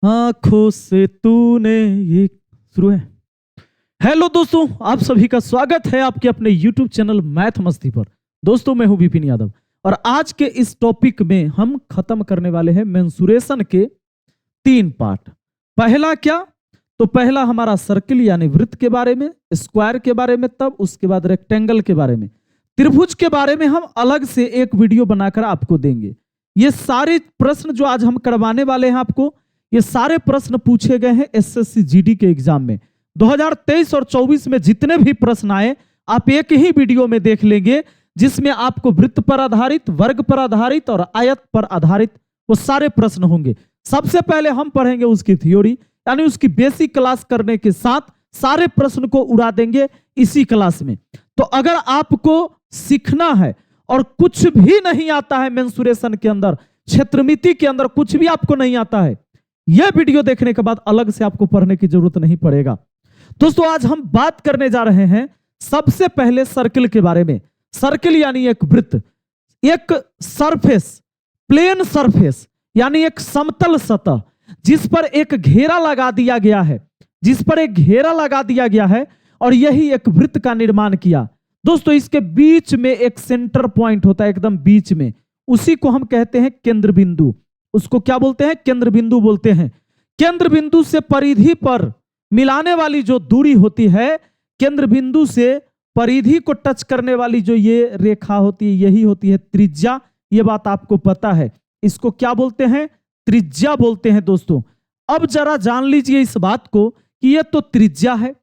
आंखों से तूने ये शुरू है। हेलो दोस्तों, आप सभी का स्वागत है आपके अपने YouTube चैनल मैथ मस्ती पर। दोस्तों मैं हूं विपिन यादव और आज के इस टॉपिक में हम खत्म करने वाले हैं मेंसुरेशन के 3 पार्ट। पहला क्या, तो पहला हमारा सर्किल यानी वृत्त के बारे में, स्क्वायर के बारे में, तब उसके बाद रेक्टेंगल के बारे में, त्रिभुज के बारे में हम अलग से एक वीडियो बनाकर आपको देंगे। ये सारे प्रश्न जो आज हम करवाने वाले हैं आपको, ये सारे प्रश्न पूछे गए हैं एसएससी जीडी के एग्जाम में 2023 और 24 में। जितने भी प्रश्न आए आप एक ही वीडियो में देख लेंगे, जिसमें आपको वृत्त पर आधारित, वर्ग पर आधारित और आयत पर आधारित वो सारे प्रश्न होंगे। सबसे पहले हम पढ़ेंगे उसकी थ्योरी यानी उसकी बेसिक क्लास करने के साथ सारे प्रश्न को उड़ा देंगे इसी क्लास में। तो अगर आपको सीखना है और कुछ भी नहीं आता है मेंसुरेशन के अंदर, क्षेत्रमिति के अंदर कुछ भी आपको नहीं आता है, यह वीडियो देखने के बाद अलग से आपको पढ़ने की जरूरत नहीं पड़ेगा। दोस्तों आज हम बात करने जा रहे हैं सबसे पहले सर्किल के बारे में। सर्किल यानी एक वृत्त, एक सरफेस, प्लेन सरफेस यानी एक समतल सतह जिस पर एक घेरा लगा दिया गया है, जिस पर एक घेरा लगा दिया गया है और यही एक वृत्त का निर्माण किया। दोस्तों इसके बीच में एक सेंटर पॉइंट होता है, एकदम बीच में, उसी को हम कहते हैं केंद्र बिंदु। उसको क्या बोलते हैं? केंद्र बिंदु बोलते हैं। केंद्र बिंदु से परिधि पर मिलाने वाली जो दूरी होती है, केंद्र बिंदु से परिधि को टच करने वाली जो ये रेखा होती है, यही होती है त्रिज्या। ये बात आपको पता है, इसको क्या बोलते हैं? त्रिज्या बोलते हैं। दोस्तों अब जरा जान लीजिए इस बात को कि ये तो त्रिज्या है,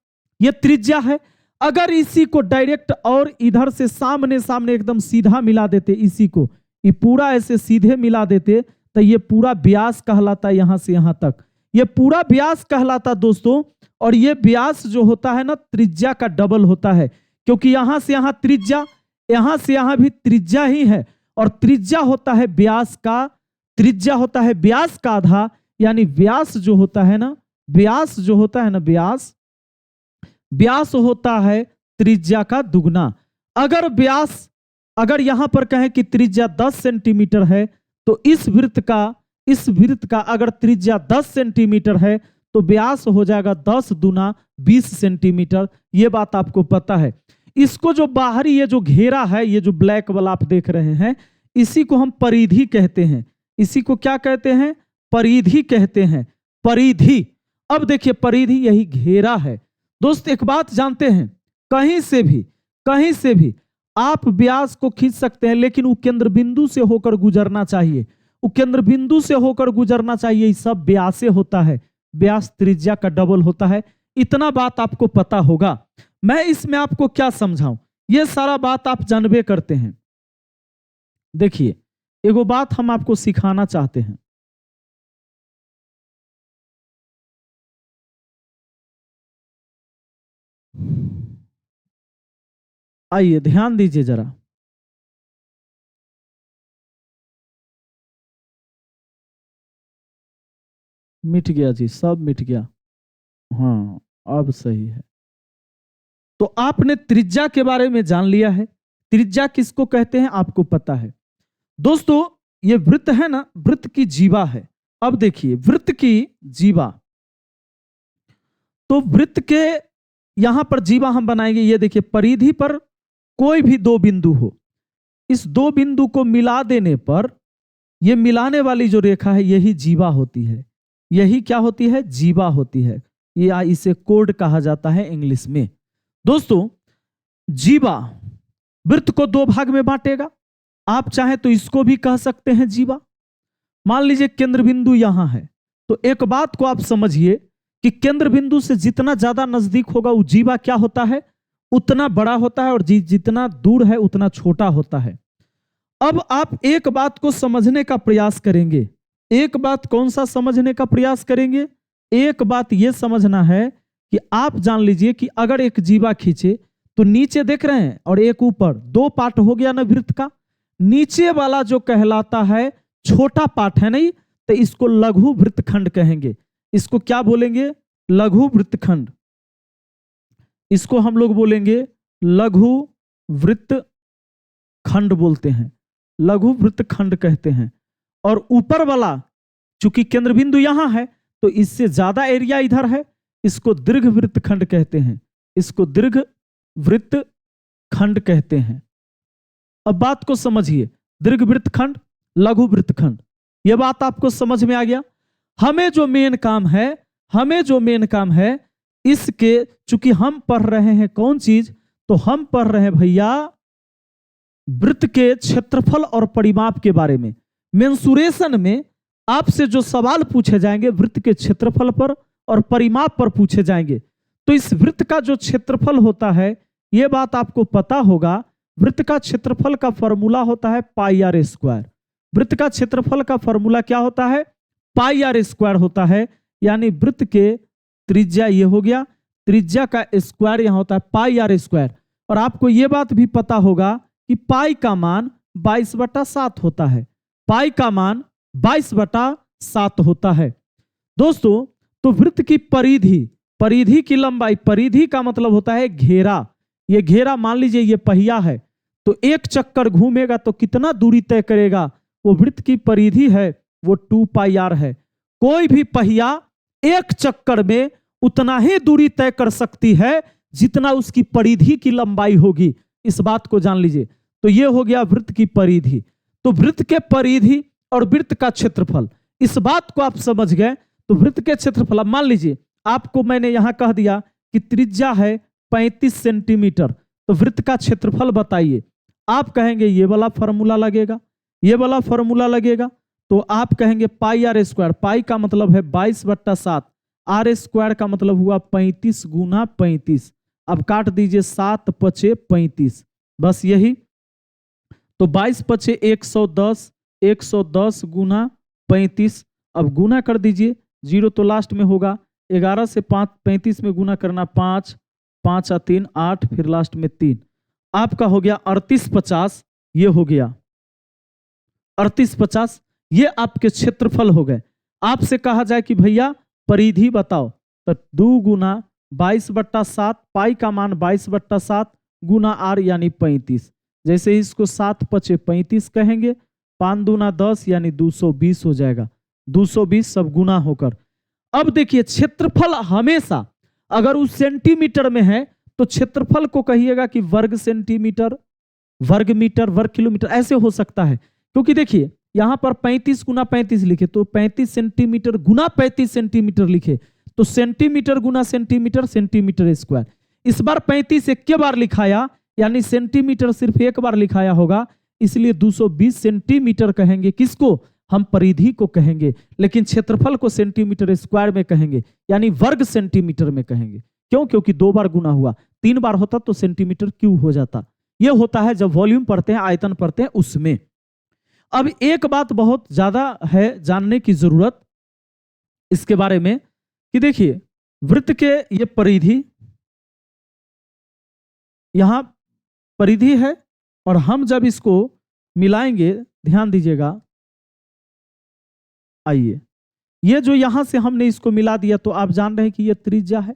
ये त्रिज्या है। अगर इसी को डायरेक्ट और इधर से सामने सामने एकदम सीधा मिला देते, इसी को ये पूरा ऐसे सीधे मिला देते, तो ये पूरा व्यास कहलाता है। यहां से यहां तक ये पूरा व्यास कहलाता दोस्तों। और ये व्यास जो होता है ना, त्रिज्या का डबल होता है, क्योंकि यहां से यहां त्रिज्या, यहां से यहां भी त्रिज्या ही है। और त्रिज्या होता है व्यास का, त्रिज्या होता है व्यास का आधा, यानी व्यास जो होता है ना, व्यास जो होता है ना, व्यास होता है त्रिज्या का दुगना। अगर व्यास, अगर यहां पर कहें कि त्रिज्या 10 सेंटीमीटर है, तो इस वृत्त का अगर त्रिज्या 10 सेंटीमीटर है तो व्यास हो जाएगा 10 दूना 20 सेंटीमीटर। ये बात आपको पता है। इसको जो बाहरी ये जो घेरा है, ये जो ब्लैक वाला आप देख रहे हैं, इसी को हम परिधि कहते हैं। इसी को क्या कहते हैं? परिधि कहते हैं, परिधि। अब देखिए परिधि यही घेरा है। दोस्त एक बात जानते हैं, कहीं से भी आप व्यास को खींच सकते हैं, लेकिन वो केंद्र बिंदु से होकर गुजरना चाहिए, वो केंद्र बिंदु से होकर गुजरना चाहिए। ये सब व्यास से होता है, व्यास त्रिज्या का डबल होता है। इतना बात आपको पता होगा। मैं इसमें आपको क्या समझाऊं, ये सारा बात आप जानबे करते हैं। देखिए एगो बात हम आपको सिखाना चाहते हैं। आइए ध्यान दीजिए जरा। मिट गया जी, सब मिट गया। हाँ अब सही है। तो आपने त्रिज्या के बारे में जान लिया है। त्रिज्या किसको कहते हैं आपको पता है। दोस्तों ये वृत्त है ना, वृत्त की जीवा है। अब देखिए वृत्त की जीवा, तो वृत्त के यहां पर जीवा हम बनाएंगे। ये देखिए परिधि पर कोई भी दो बिंदु हो, इस दो बिंदु को मिला देने पर ये मिलाने वाली जो रेखा है यही जीवा होती है। यही क्या होती है? जीवा होती है। या इसे कोड कहा जाता है इंग्लिश में। दोस्तों जीवा वृत्त को 2 भाग में बांटेगा। आप चाहें तो इसको भी कह सकते हैं जीवा। मान लीजिए केंद्र बिंदु यहां है, तो एक बात को आप समझिए कि केंद्र बिंदु से जितना ज्यादा नजदीक होगा वो जीवा क्या होता है? उतना बड़ा होता है, और जितना दूर है उतना छोटा होता है। अब आप एक बात को समझने का प्रयास करेंगे। एक बात कौन सा समझने का प्रयास करेंगे? एक बात यह समझना है कि आप जान लीजिए कि अगर एक जीवा खींचे तो नीचे देख रहे हैं और एक ऊपर, 2 पार्ट हो गया ना वृत्त का। नीचे वाला जो कहलाता है छोटा पार्ट है नहीं, तो इसको लघु वृत्तखंड कहेंगे। इसको क्या बोलेंगे? लघु वृत्तखंड। इसको हम लोग बोलेंगे लघु वृत्तखंड बोलते हैं, लघु वृत्तखंड कहते हैं। और ऊपर वाला चूंकि केंद्र बिंदु यहां है, तो इससे ज्यादा एरिया इधर है, इसको दीर्घ वृत्तखंड कहते हैं, इसको दीर्घ वृत्तखंड कहते हैं। अब बात को समझिए, दीर्घ वृत्तखंड, लघु वृत्तखंड, यह बात आपको समझ में आ गया। हमें जो मेन काम है इसके, चूंकि हम पढ़ रहे हैं कौन चीज, तो हम पढ़ रहे हैं भैया वृत्त के क्षेत्रफल और परिमाप के बारे में। मेंसुरेशन में आपसे जो सवाल पूछे जाएंगे वृत्त के क्षेत्रफल पर और परिमाप पर पूछे जाएंगे। तो इस वृत्त का जो क्षेत्रफल होता है, यह बात आपको पता होगा, वृत्त का क्षेत्रफल का फॉर्मूला होता है पाई आर स्क्वायर। वृत्त का क्षेत्रफल का फॉर्मूला क्या होता है? पाई आर स्क्वायर होता है। यानी वृत्त के त्रिज्या ये हो गया, त्रिज्या का स्क्वायर यहां होता है पाई आर स्क्वायर। और आपको यह बात भी पता होगा कि पाई का मान 22/7 होता है, पाई का मान 22/7 होता है। दोस्तों, तो वृत्त की परिधि, परिधि की लंबाई, परिधि का मतलब होता है घेरा। ये घेरा मान लीजिए ये पहिया है, तो एक चक्कर घूमेगा तो कितना दूरी तय करेगा, वो वृत्त की परिधि है, वो 2πr है। कोई भी पहिया एक चक्कर में उतना ही दूरी तय कर सकती है जितना उसकी परिधि की लंबाई होगी, इस बात को जान लीजिए। तो ये हो गया वृत्त की परिधि। तो वृत्त के परिधि और वृत्त का क्षेत्रफल, इस बात को आप समझ गए। तो वृत्त के क्षेत्रफल, अब मान लीजिए आपको मैंने यहां कह दिया कि त्रिज्या है 35 सेंटीमीटर, तो वृत्त का क्षेत्रफल बताइए। आप कहेंगे ये वाला फॉर्मूला लगेगा, ये वाला फॉर्मूला लगेगा। तो आप कहेंगे पाई आर स्क्वायर, पाई का मतलब है 22/7, आर स्क्वायर का मतलब हुआ 35 गुना 35। अब काट दीजिए 7 पचे 35, बस यही। तो 22 पचे 110, 110 गुना 35। अब गुना कर दीजिए, जीरो तो लास्ट में होगा, 11 से 5 35 में गुना करना 5, 5 और 3 8, फिर लास्ट में 3। आपका हो गया 3850, ये हो गया 3850, ये आपके क्षेत्रफल हो गए। आपसे कहा जाए कि भैया परिधि बताओ, तो 2 गुना 22/7, पाई का मान 22/7 गुना आर यानी 35। जैसे इसको 7 पचे 35 कहेंगे, 5 दूना 10 यानी 220 हो जाएगा, 220 सब गुना होकर। अब देखिए क्षेत्रफल हमेशा अगर उस सेंटीमीटर में है तो क्षेत्रफल को कहिएगा कि वर्ग सेंटीमीटर, वर्ग मीटर, वर्ग किलोमीटर, ऐसे हो सकता है। क्योंकि देखिए यहां पर 35 गुना 35 लिखे तो 35 सेंटीमीटर गुना 35 सेंटीमीटर लिखे तो सेंटीमीटर गुना सेंटीमीटर, सेंटीमीटर स्क्वायर। इस बार 35 एक बार लिखाया, यानी सेंटीमीटर सिर्फ एक बार लिखाया होगा, इसलिए 220 सेंटीमीटर कहेंगे। किसको? हम परिधि को कहेंगे, लेकिन क्षेत्रफल को सेंटीमीटर स्क्वायर में कहेंगे, यानी वर्ग सेंटीमीटर में कहेंगे। क्यों? क्योंकि 2 बार गुना हुआ, 3 बार होता तो सेंटीमीटर क्यूब हो जाता। यह होता है जब वॉल्यूम पढ़ते हैं, आयतन पढ़ते हैं उसमें। अब एक बात बहुत ज्यादा है जानने की जरूरत इसके बारे में कि देखिए वृत्त के ये परिधि, यहां परिधि है, और हम जब इसको मिलाएंगे, ध्यान दीजिएगा, आइए ये जो यहां से हमने इसको मिला दिया तो आप जान रहे हैं कि ये त्रिज्या है।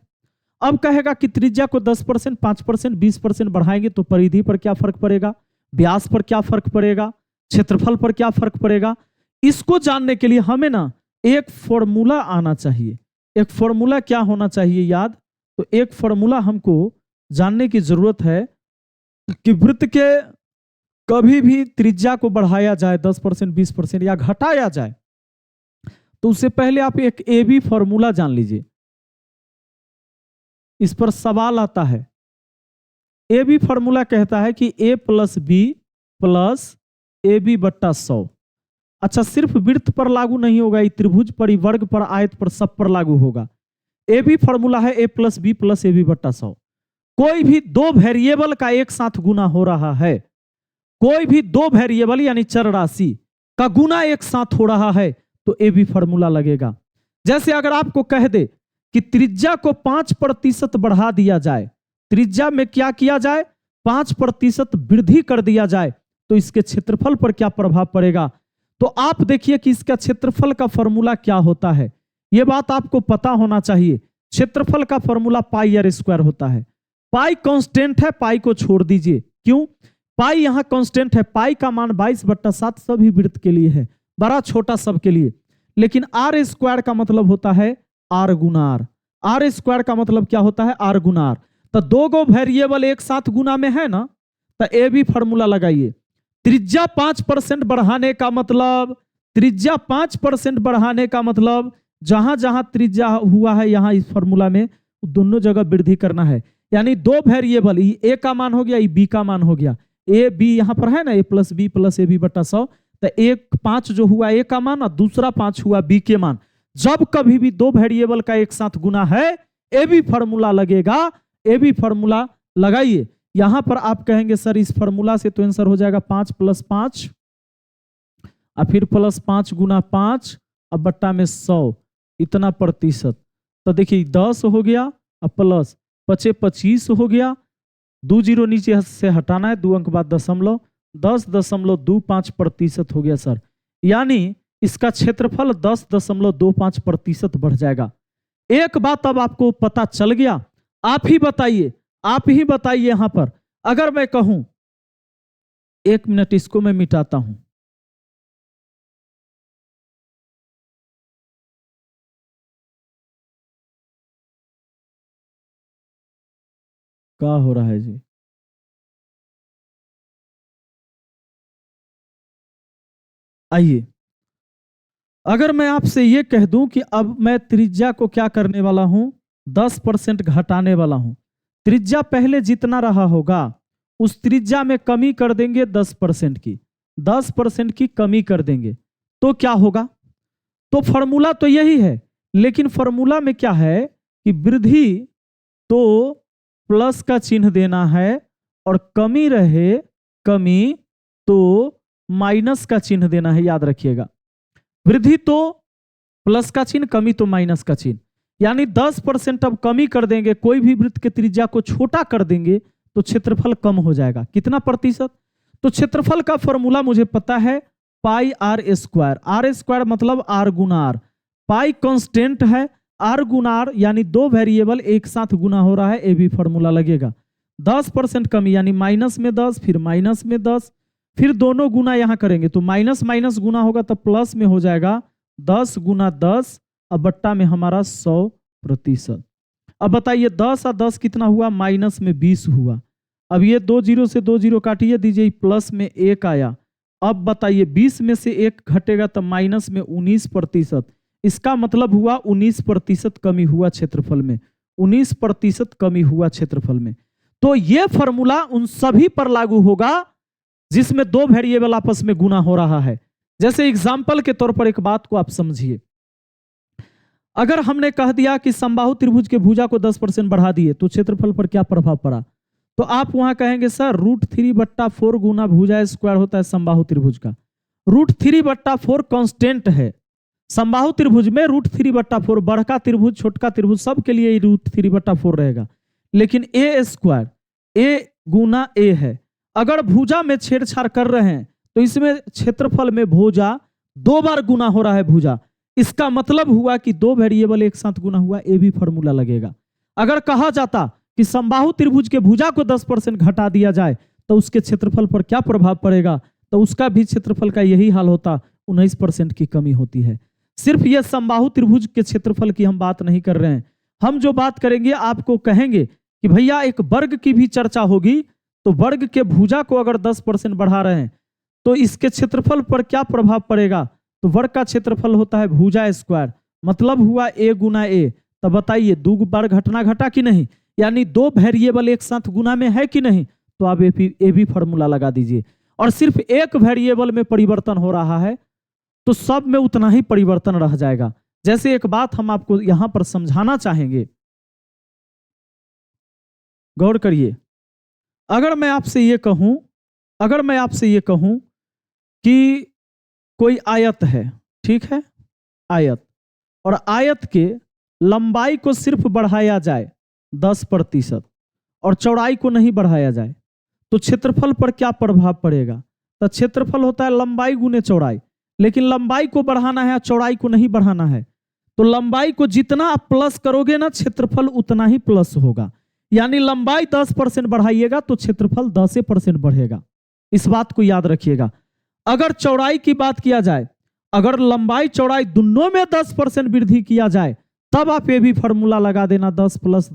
अब कहेगा कि त्रिज्या को 10%, 5%, 20% बढ़ाएंगे तो परिधि पर क्या फर्क पड़ेगा, व्यास पर क्या फर्क पड़ेगा, क्षेत्रफल पर क्या फर्क पड़ेगा। इसको जानने के लिए हमें ना एक फॉर्मूला आना चाहिए। एक फॉर्मूला क्या होना चाहिए याद? तो एक फॉर्मूला हमको जानने की जरूरत है कि वृत्त के कभी भी त्रिज्या को बढ़ाया जाए 10%, 20% या घटाया जाए, तो उससे पहले आप एक ए बी फॉर्मूला जान लीजिए। इस पर सवाल आता है। ए बी फॉर्मूला कहता है कि a + b + ab/100। अच्छा, सिर्फ वृत्त पर लागू नहीं होगा, ये त्रिभुज पर, वर्ग पर, आयत पर, सब पर लागू होगा। ए बी फॉर्मूला है a + b + ab/100। कोई भी दो वेरिएबल का एक साथ गुना हो रहा है, कोई भी दो वेरिएबल यानी चर राशि का गुना एक साथ हो रहा है तो ए बी फॉर्मूला लगेगा। जैसे अगर आपको कह दे कि त्रिज्या को 5% बढ़ा दिया जाए, त्रिज्या में क्या किया जाए, 5% वृद्धि कर दिया जाए, तो इसके क्षेत्रफल पर क्या प्रभाव पड़ेगा। तो आप देखिए कि इसका क्षेत्रफल का फॉर्मूला क्या होता है, यह बात आपको पता होना चाहिए। क्षेत्रफल का फॉर्मूला पाई आर स्क्वायर होता है। पाई कांस्टेंट है, पाई को छोड़ दीजिए। क्यों? पाई यहां कांस्टेंट है, पाई का मान 22/7 सभी वृत्त के लिए है, बड़ा छोटा सबके लिए। लेकिन आर स्क्वायर का मतलब होता है आर गुना आर। आर स्क्वायर का मतलब क्या होता है? आर गुना आर। तो दो गो वेरिएबल एक साथ गुना में है ना, तो ए भी फॉर्मूला लगाइए। त्रिज्या 5% बढ़ाने का मतलब, त्रिज्या 5% बढ़ाने का मतलब जहां जहां त्रिज्या हुआ है यहां इस फॉर्मूला में दोनों जगह वृद्धि करना है। यानी दो वेरिएबल, ए का मान हो गया, बी का मान हो गया। ए बी यहां पर है ना, ए प्लस बी बटा 100। तो एक 5 जो हुआ ए का मान और दूसरा 5 हुआ बी के मान। जब कभी भी दो वेरिएबल का एक साथ गुना है, ए बी फॉर्मूला लगेगा। ए बी फॉर्मूला लगाइए। यहां पर आप कहेंगे सर इस फॉर्मूला से तो आंसर हो जाएगा 5 + 5 और फिर प्लस 5 गुना 5 अब बट्टा में 100 इतना प्रतिशत। तो देखिए 10 हो गया और प्लस 25 हो गया। 2 जीरो नीचे से हटाना है, 2 अंक बाद दशमलव, 10.25% हो गया सर। यानी इसका क्षेत्रफल 10.25% बढ़ जाएगा। एक बात अब आपको पता चल गया। आप ही बताइए, आप ही बताइए यहां पर अगर मैं कहूं, 1 मिनट इसको मैं मिटाता हूं। क्या हो रहा है जी? आइए, अगर मैं आपसे यह कह दूं कि अब मैं त्रिज्या को क्या करने वाला हूं, 10% घटाने वाला हूं। त्रिज्या पहले जितना रहा होगा उस त्रिज्या में कमी कर देंगे 10% की, 10% की कमी कर देंगे तो क्या होगा? तो फॉर्मूला तो यही है, लेकिन फॉर्मूला में क्या है कि वृद्धि तो प्लस का चिन्ह देना है और कमी रहे, कमी तो माइनस का चिन्ह देना है। याद रखिएगा, वृद्धि तो प्लस का चिन्ह, कमी तो माइनस का चिन्ह। यानी 10% अब कमी कर देंगे, कोई भी वृत्त के त्रिज्या को छोटा कर देंगे तो क्षेत्रफल कम हो जाएगा। कितना प्रतिशत? तो क्षेत्रफल का फॉर्मूला मुझे पता है, pi R square. R square मतलब आर गुना आर। पाई कांस्टेंट है, आर गुना आर यानी दो वेरिएबल एक साथ गुना हो रहा है, ए बी फॉर्मूला लगेगा। 10% कमी यानी माइनस में 10 फिर माइनस में 10 फिर दोनों गुना यहां करेंगे तो माइनस माइनस गुना होगा तो प्लस में हो जाएगा 10 गुना 10 अब बट्टा में हमारा 100%। अब बताइए 10 और 10 कितना हुआ? माइनस में 20 हुआ। अब ये 2 जीरो से 2 जीरो काटिए दीजिए, प्लस में 1 आया। अब बताइए 20 में से 1 घटेगा तो माइनस में 19%। इसका मतलब हुआ 19% कमी हुआ क्षेत्रफल में, 19% कमी हुआ क्षेत्रफल में। तो ये फॉर्मूला उन सभी पर लागू होगा जिसमें दो वेरिएबल आपस में गुना हो रहा है। जैसे एग्जाम्पल के तौर पर एक बात को आप समझिए, अगर हमने कह दिया कि समबाहु त्रिभुज के भुजा को 10% बढ़ा दिए तो क्षेत्रफल पर क्या प्रभाव पड़ा? तो आप वहां कहेंगे सर √3/4 गुना भुजा स्क्वायर होता है समबाहु त्रिभुज का। √3/4 कांस्टेंट है समबाहु त्रिभुज में। √3/4 बड़का त्रिभुज छोटका त्रिभुज सब के लिए √3/4 रहेगा। लेकिन ए स्क्वायर, ए गुना ए है। अगर भुजा में छेड़छाड़ कर रहे हैं तो इसमें क्षेत्रफल में भुजा 2 बार गुना हो रहा है भुजा। इसका मतलब हुआ कि दो वेरिएबल एक साथ गुना हुआ, ए भी फॉर्मूला लगेगा। अगर कहा जाता कि समबाहु त्रिभुज के भुजा को 10% घटा दिया जाए तो उसके क्षेत्रफल पर क्या प्रभाव पड़ेगा? तो उसका भी क्षेत्रफल का यही हाल होता, 19% की कमी होती है। सिर्फ यह समबाहु त्रिभुज के क्षेत्रफल की हम बात नहीं कर रहे हैं। हम जो बात करेंगे आपको कहेंगे कि भैया एक वर्ग की भी चर्चा होगी, तो वर्ग के भुजा को अगर 10% बढ़ा रहे हैं तो इसके क्षेत्रफल पर क्या प्रभाव पड़ेगा? तो वर्ग का क्षेत्रफल होता है भुजा स्क्वायर, मतलब हुआ ए गुना ए। तब बताइए 2 बार घटना घटा कि नहीं? यानी दो वेरिएबल एक साथ गुना में है कि नहीं? तो आप ए भी फॉर्मूला लगा दीजिए। और सिर्फ एक वेरिएबल में परिवर्तन हो रहा है तो सब में उतना ही परिवर्तन रह जाएगा। जैसे एक बात हम आपको यहां पर समझाना चाहेंगे, गौर करिए। अगर मैं आपसे ये कहूं कि कोई आयत है, ठीक है, आयत, और आयत के लंबाई को सिर्फ बढ़ाया जाए 10% और चौड़ाई को नहीं बढ़ाया जाए तो क्षेत्रफल पर क्या प्रभाव पड़ेगा? तो क्षेत्रफल होता है लंबाई गुने चौड़ाई, लेकिन लंबाई को बढ़ाना है चौड़ाई को नहीं बढ़ाना है। तो लंबाई को जितना आप प्लस करोगे ना क्षेत्रफल उतना ही प्लस होगा। यानी लंबाई 10% बढ़ाइएगा तो क्षेत्रफल 10% बढ़ेगा। इस बात को याद रखिएगा। अगर चौड़ाई की बात किया जाए, अगर लंबाई चौड़ाई दोनों में 10% वृद्धि किया जाए तब आप ये भी फॉर्मूला लगा देना 10 प्लस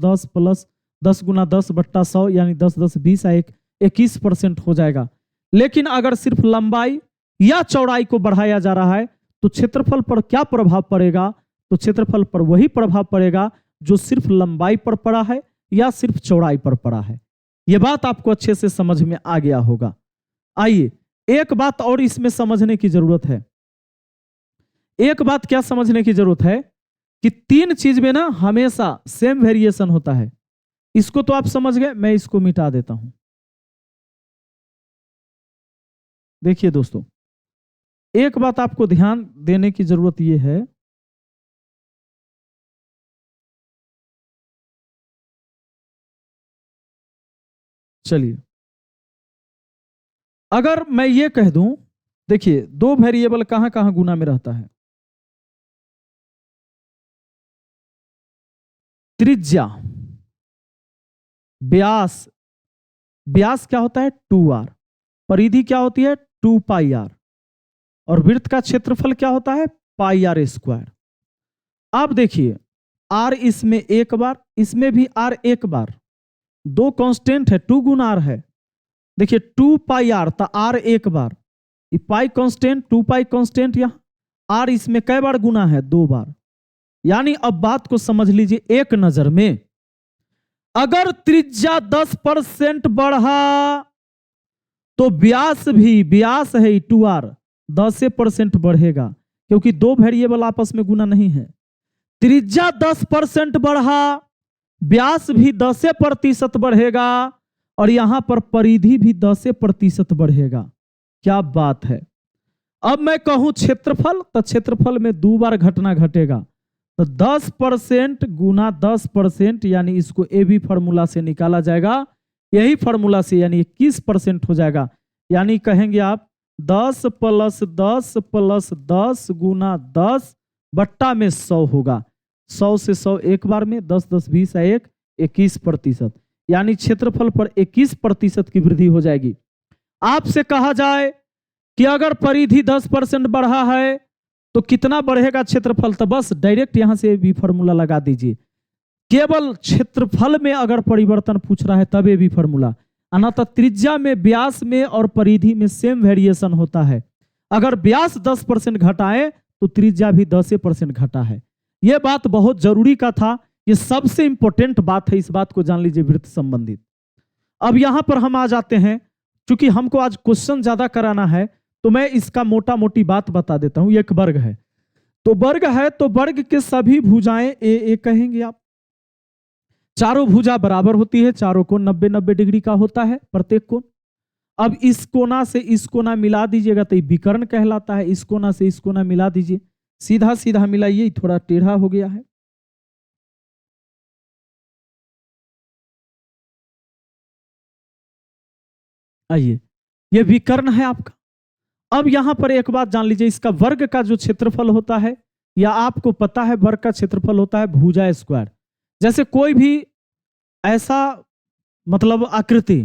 10 गुना 10/100 यानी 10 10 20 21% हो जाएगा। लेकिन अगर सिर्फ लंबाई या चौड़ाई को बढ़ाया जा रहा है तो क्षेत्रफल पर क्या प्रभाव पड़ेगा? तो क्षेत्रफल पर वही प्रभाव पड़ेगा जो सिर्फ लंबाई पर पड़ा है या सिर्फ चौड़ाई पर पड़ा है। यह बात आपको अच्छे से समझ में आ गया होगा। आइए एक बात और इसमें समझने की जरूरत है। एक बात क्या समझने की जरूरत है कि तीन चीज में ना हमेशा सेम वेरिएशन होता है। इसको तो आप समझ गए, मैं इसको मिटा देता हूं। देखिए दोस्तों, एक बात आपको ध्यान देने की जरूरत यह है, चलिए अगर मैं ये कह दूं, देखिए दो वेरिएबल कहां कहां गुना में रहता है। त्रिज्या, व्यास, व्यास क्या होता है 2r, परिधि क्या होती है 2πr, और वृत्त का क्षेत्रफल क्या होता है πr²। अब देखिए r इसमें एक बार, इसमें भी r एक बार, दो कांस्टेंट है, 2 गुना r है। देखिए 2πr तो r एक बार, पाई कांस्टेंट 2π कांस्टेंट, यहां r इसमें कई बार गुना है 2 बार। यानी अब बात को समझ लीजिए एक नजर में, अगर त्रिज्या 10% बढ़ा तो व्यास भी, व्यास है 2r, 10% बढ़ेगा क्योंकि दो वेरिएबल आपस में गुना नहीं है। त्रिज्या 10% बढ़ा, व्यास भी 10% बढ़ेगा, और यहां पर परिधि भी 10% बढ़ेगा। क्या बात है। अब मैं कहूं क्षेत्रफल, तो क्षेत्रफल में 2 बार घटना घटेगा, तो 10% गुना 10% यानी इसको ए बी फॉर्मूला से निकाला जाएगा, यही फॉर्मूला से यानी 21% हो जाएगा। यानी कहेंगे आप 10 + 10 + 10 गुना 10 बट्टा में 100 होगा। 100 से 100 एक बार में, 10 10 20 1 21%, यानी क्षेत्रफल पर 21% की वृद्धि हो जाएगी। आपसे कहा जाए कि अगर परिधि 10% बढ़ा है तो कितना बढ़ेगा क्षेत्रफल, तो बस डायरेक्ट यहां से भी फॉर्मूला लगा दीजिए। केवल क्षेत्रफल में अगर परिवर्तन पूछ रहा है तब ये भी फॉर्मूला, अनाता त्रिज्या में, व्यास में और परिधि में सेम वेरिएशन होता है। अगर व्यास 10% घटाए तो त्रिज्या भी 10% घटा है। यह बात बहुत जरूरी का था, यह सबसे इंपॉर्टेंट बात है, इस बात को जान लीजिए वृत्त संबंधित। अब यहां पर हम आ जाते हैं, क्योंकि हमको आज क्वेश्चन ज्यादा कराना है तो मैं इसका मोटा मोटी बात बता देता हूं। एक वर्ग है, तो वर्ग है तो वर्ग के सभी भुजाएं ए कहेंगे आप। चारों भुजा बराबर होती है, चारों कोण 90-90 डिग्री का होता है प्रत्येक कोण। अब इस कोना से इस कोना मिला दीजिएगा तो ये विकर्ण कहलाता है। इस कोना से इस कोना मिला दीजिए, सीधा सीधा मिलाइए, थोड़ा टेढ़ा हो गया है। आइए, ये विकर्ण है आपका। अब यहां पर एक बात जान लीजिए, इसका वर्ग का जो क्षेत्रफल होता है, या आपको पता है वर्ग का क्षेत्रफल होता है भुजा स्क्वायर। जैसे कोई भी ऐसा मतलब आकृति,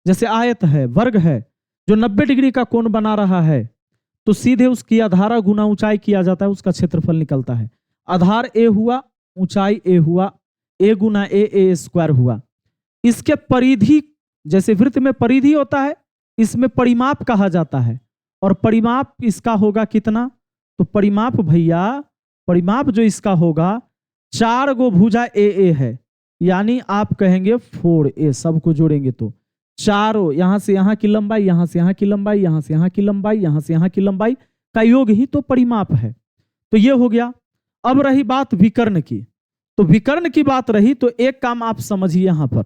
जैसे आयत है, वर्ग है, जो 90 डिग्री का कोण बना रहा है, तो सीधे उसकी आधार गुना ऊंचाई किया जाता है, उसका क्षेत्रफल निकलता है। आधार ए हुआ, ऊंचाई ए हुआ, ए गुना ए स्क्वायर हुआ। इसके परिधि, जैसे वृत्त में परिधि होता है, इसमें परिमाप कहा जाता है, और परिमाप इसका होगा कितना, तो परिमाप भैया, परिमाप जो इसका होगा 4 गो भुजा ए है, यानी आप कहेंगे 4a, सबको जोड़ेंगे तो चारों, यहां से यहां की लंबाई, यहां से यहां की लंबाई, यहां से यहां की लंबाई, यहां से यहां की लंबाई का योग ही तो परिमाप है। तो ये हो गया। अब रही बात विकर्ण की, तो विकर्ण की बात रही तो एक काम आप समझिए, यहां पर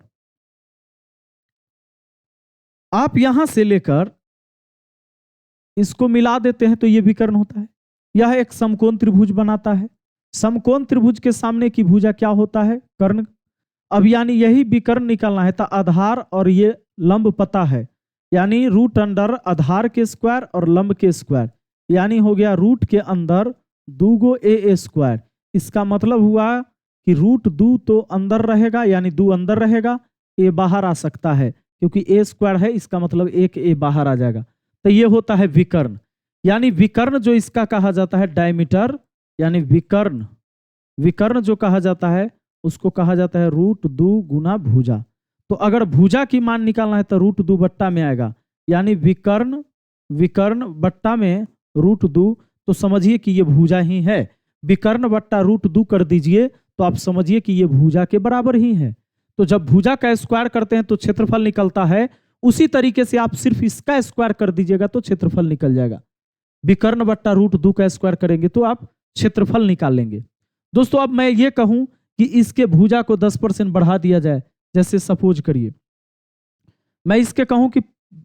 आप यहां से लेकर इसको मिला देते हैं तो ये विकर्ण होता है। यह एक समकोण त्रिभुज बनाता है। समकोण त्रिभुज के सामने की भुजा क्या होता है, कर्ण। अब यानी यही विकर्ण निकालना है, तो आधार और ये लंब पता है, यानी रूट अंडर आधार के स्क्वायर और लंब के स्क्वायर, यानी हो गया रूट के अंदर 2 गो ए स्क्वायर। इसका मतलब हुआ कि रूट 2 तो अंदर रहेगा, यानी 2 अंदर रहेगा, ए बाहर आ सकता है, क्योंकि ए स्क्वायर है, इसका मतलब एक ए बाहर आ जाएगा। तो ये होता है विकर्ण। यानी विकर्ण जो इसका कहा जाता है डायमीटर, यानी विकर्ण, विकर्ण जो कहा जाता है उसको कहा जाता है √2 गुना भुजा। तो अगर भुजा की मान निकालना है तो √2 बट्टा में आएगा, यानी विकर्ण, विकर्ण बट्टा में √2, तो समझिए कि ये भुजा ही है। विकर्ण बट्टा √2 कर दीजिए तो आप समझिए कि ये भुजा के बराबर ही है। तो जब भुजा का स्क्वायर करते हैं तो क्षेत्रफल निकलता है, उसी तरीके से आप सिर्फ इसका स्क्वायर कर दीजिएगा तो क्षेत्रफल निकल जाएगा। विकर्ण बट्टा √2 का स्क्वायर करेंगे तो आप क्षेत्रफल निकाल लेंगे। दोस्तों अब मैं ये कहूं कि इसके भुजा को 10% बढ़ा दिया जाए, जैसे सपोज करिए मैं इसके कहूं कि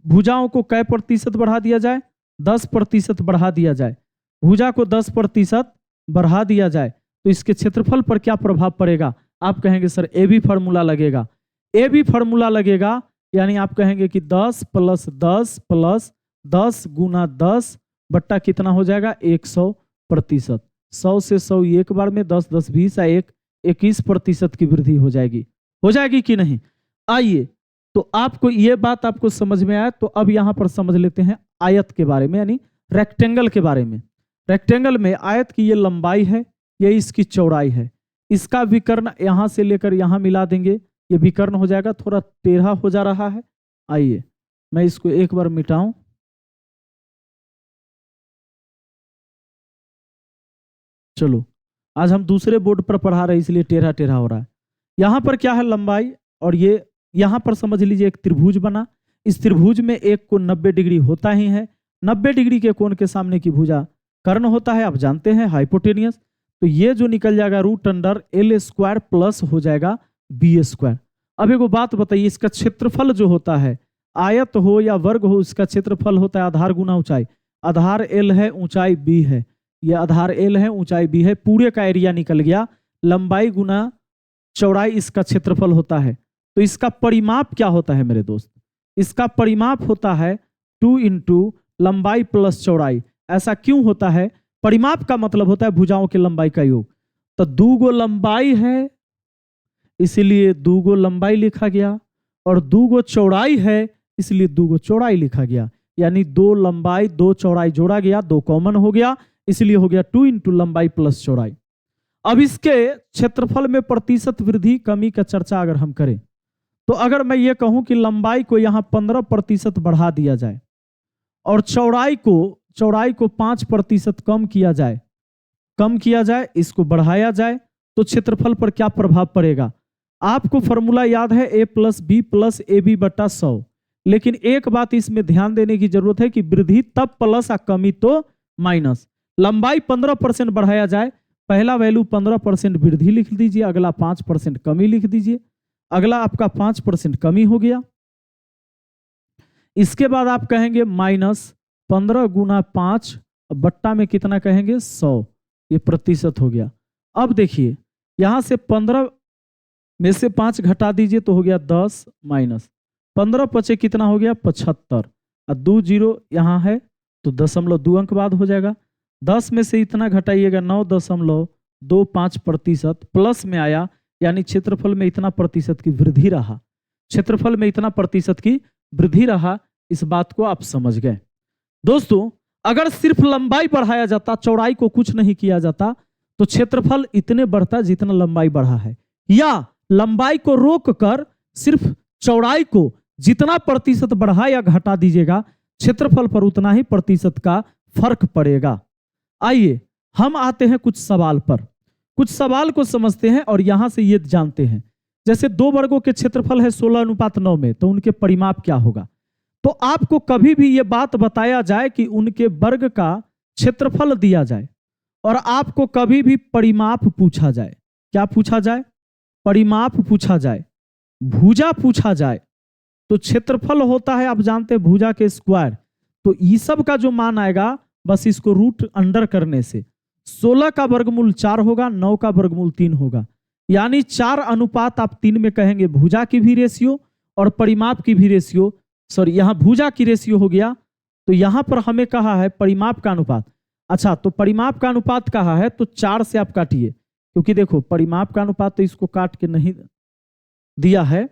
भुजाओं को कै प्रतिशत बढ़ा दिया जाए, 10% बढ़ा दिया जाए। भुजा को 10% बढ़ा दिया जाए तो इसके क्षेत्रफल पर क्या प्रभाव पड़ेगा? आप कहेंगे सर ए बी फार्मूला लगेगा। ए बी फार्मूला लगेगा यानी आप कहेंगे कि 10 + 10 + 10 गुना 10 बट्टा कितना हो जाएगा 100%। 100 से 100 एक बार में 10 10 20 1 21% की वृद्धि हो जाएगी कि नहीं? आइए, तो आपको ये बात आपको समझ में आया, तो अब यहां पर समझ लेते हैं आयत के बारे में, यानी रेक्टेंगल के बारे में। रेक्टेंगल में आयत की ये लंबाई है, ये इसकी चौड़ाई है। इसका विकर्ण यहां से लेकर यहां मिला देंगे, ये विकर्ण हो जाएगा, थोड़ा टेढ़ा हो जा रहा है। आइए मैं इसको एक बार मिटाऊं। चलो आज हम दूसरे बोर्ड पर पढ़ा रहे हैं इसलिए टेढ़ा टेढ़ा हो रहा है। यहां पर क्या है लंबाई, और ये यहां पर समझ लीजिए एक त्रिभुज बना। इस त्रिभुज में एक कोण 90 डिग्री होता ही है। 90 डिग्री के कोण के सामने की भुजा कर्ण होता है, आप जानते हैं हाइपोटेनियस। तो ये जो निकल जाएगा √L² प्लस हो जाएगा B²। अब एक बात बताइए, इसका क्षेत्रफल जो होता है, आयत हो या वर्ग हो, इसका क्षेत्रफल होता है आधार गुना ऊंचाई। आधार L है, ऊंचाई B है। ये आधार L है, ऊंचाई B है, पूरे का एरिया निकल गया। लंबाई गुना चौड़ाई इसका क्षेत्रफल होता है। तो इसका परिमाप क्या होता है मेरे दोस्त? इसका परिमाप होता है 2 × लंबाई प्लस चौड़ाई। ऐसा क्यों होता है? परिमाप का मतलब होता है भुजाओं की लंबाई का योग। तो 2 गो लंबाई है इसलिए 2 गो लंबाई लिखा गया, और 2 गो चौड़ाई है इसलिए 2 गो चौड़ाई लिखा गया। यानी 2 लंबाई 2 चौड़ाई जोड़ा गया, 2 कॉमन हो गया, इसलिए हो गया 2 × लंबाई प्लस चौड़ाई। अब इसके क्षेत्रफल में प्रतिशत वृद्धि कमी का चर्चा अगर हम करें, तो अगर मैं ये कहूं कि लंबाई को यहां 15% बढ़ा दिया जाए और चौड़ाई को 5% कम किया जाए, इसको बढ़ाया जाए, तो क्षेत्रफल पर क्या प्रभाव पड़ेगा? आपको फॉर्मूला याद है A + B + AB बटा 100। लेकिन एक बात इसमें ध्यान देने की जरूरत है कि वृद्धि तब प्लस और कमी तो माइनस। लंबाई 15% बढ़ाया जाए, पहला वैल्यू 15% वृद्धि लिख दीजिए, अगला 5% कमी लिख दीजिए। अगला आपका 5% कमी हो गया। इसके बाद आप कहेंगे -15 गुना 5 बट्टा में कितना कहेंगे 100, ये प्रतिशत हो गया। अब देखिए यहां से 15 में से 5 घटा दीजिए तो हो गया 10 माइनस 15 पचे कितना हो गया 75, और 2 0 यहाँ है तो 0.2 अंक बाद हो जाएगा। 10 में से इतना घटाइएगा 9.25% प्लस में आया, यानी क्षेत्रफल में इतना प्रतिशत की वृद्धि रहा। क्षेत्रफल में इतना प्रतिशत की वृद्धि रहा, इस बात को आप समझ गए। दोस्तों अगर सिर्फ लंबाई बढ़ाया जाता, चौड़ाई को कुछ नहीं किया जाता, तो क्षेत्रफल इतने बढ़ता जितना लंबाई बढ़ा है, या लंबाई को रोककर सिर्फ चौड़ाई को जितना प्रतिशत बढ़ा या घटा दीजिएगा, क्षेत्रफल पर उतना ही प्रतिशत का फर्क पड़ेगा। आइए हम आते हैं कुछ सवाल पर, कुछ सवाल को समझते हैं और यहां से ये जानते हैं। जैसे 2 वर्गों के क्षेत्रफल है 16:9 में, तो उनके परिमाप क्या होगा? तो आपको कभी भी ये बात बताया जाए कि उनके वर्ग का क्षेत्रफल दिया जाए और आपको कभी भी परिमाप पूछा जाए, क्या पूछा जाए? परिमाप पूछा जाए, भुजा पूछा जाए, तो क्षेत्रफल होता है आप जानते हैं भुजा के स्क्वायर। तो ये सब का जो मान आएगा बस इसको रूट अंडर करने से 16 का वर्गमूल 4 होगा, 9 का वर्गमूल 3 होगा, यानी 4:3 में कहेंगे भुजा की भी रेशियो और परिमाप की भी रेशियो। सॉरी, यहां भुजा की रेशियो हो गया, तो यहां पर हमें कहा है परिमाप का अनुपात। अच्छा, तो परिमाप का अनुपात कहा है तो 4 से आप काटिए, क्योंकि देखो परिमाप का अनुपात तो इसको काट के नहीं दिया है,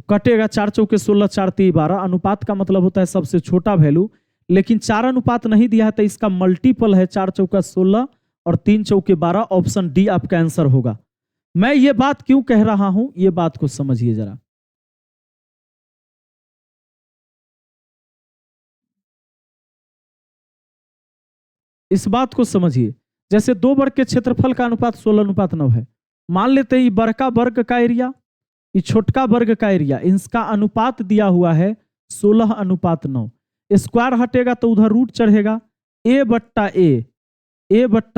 कटेगा 4 × 4 = 16, 4 × 3 = 12। अनुपात का मतलब होता है सबसे छोटा वैल्यू, लेकिन 4 अनुपात नहीं दिया है, तो इसका मल्टीपल है 4 चौका 16 और 3 चौके 12। ऑप्शन डी आपका आंसर होगा। मैं ये बात क्यों कह रहा हूं, ये बात को समझिए जरा। इस बात को समझिए, जैसे 2 वर्ग के क्षेत्रफल का अनुपात 16:9 है। मान लेते हैं ये बड़का वर्ग का एरिया, ये छोटका वर्ग का एरिया, इसका अनुपात दिया हुआ है 16:9। स्क्वायर हटेगा तो उधर रूट चढ़ेगा, a बट्टा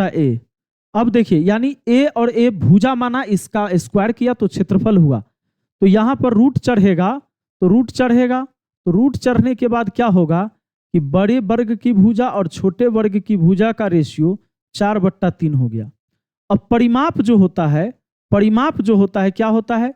ए। अब देखिए, यानी a और a भुजा माना, इसका स्क्वायर किया तो क्षेत्रफल हुआ। तो यहां पर रूट चढ़ेगा तो रूट चढ़ने के बाद क्या होगा कि बड़े वर्ग की भुजा और छोटे वर्ग की भुजा का रेशियो 4/3 हो गया। अब परिमाप जो होता है क्या होता है?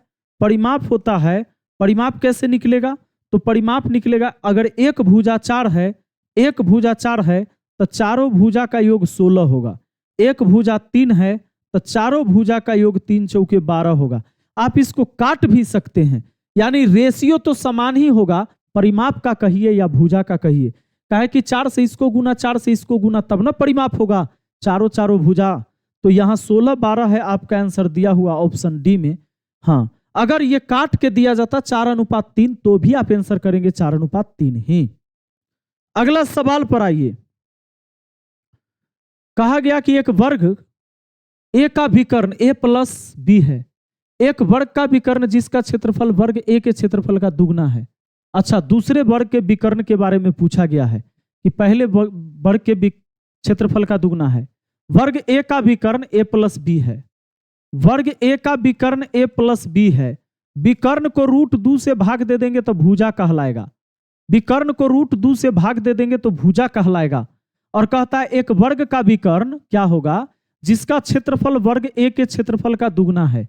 परिमाप कैसे निकलेगा? तो परिमाप निकलेगा, अगर एक भुजा 4 है तो चारों भुजा का योग 16 होगा। एक भुजा 3 है तो चारों भुजा का योग 3 चौके 12 होगा। आप इसको काट भी सकते हैं, यानी रेशियो तो समान ही होगा, परिमाप का कहिए या भुजा का कहिए। कहे कि 4 से इसको गुना, 4 से इसको गुना, तब ना परिमाप होगा, चारों भुजा। तो यहाँ 16/12 है आपका आंसर दिया हुआ ऑप्शन डी में। हाँ, अगर ये काट के दिया जाता 4:3 तो भी आप आंसर करेंगे 4:3 ही। अगला सवाल पर आइए। कहा गया कि एक वर्ग ए का विकर्ण a प्लस बी है। एक वर्ग का विकर्ण जिसका क्षेत्रफल वर्ग ए के क्षेत्रफल का दुगना है। अच्छा, दूसरे वर्ग के विकर्ण के बारे में पूछा गया है कि पहले वर्ग के क्षेत्रफल का दुगना है। वर्ग ए का विकर्ण a प्लस बी है। वर्ग ए का विकर्ण a प्लस बी है। विकर्ण को रूट 2 से भाग दे देंगे तो भुजा कहलाएगा। विकर्ण को रूट 2 से भाग दे देंगे तो भुजा कहलाएगा। और कहता है एक वर्ग का विकर्ण क्या होगा? जिसका क्षेत्रफल वर्ग ए के क्षेत्रफल का दुगना है।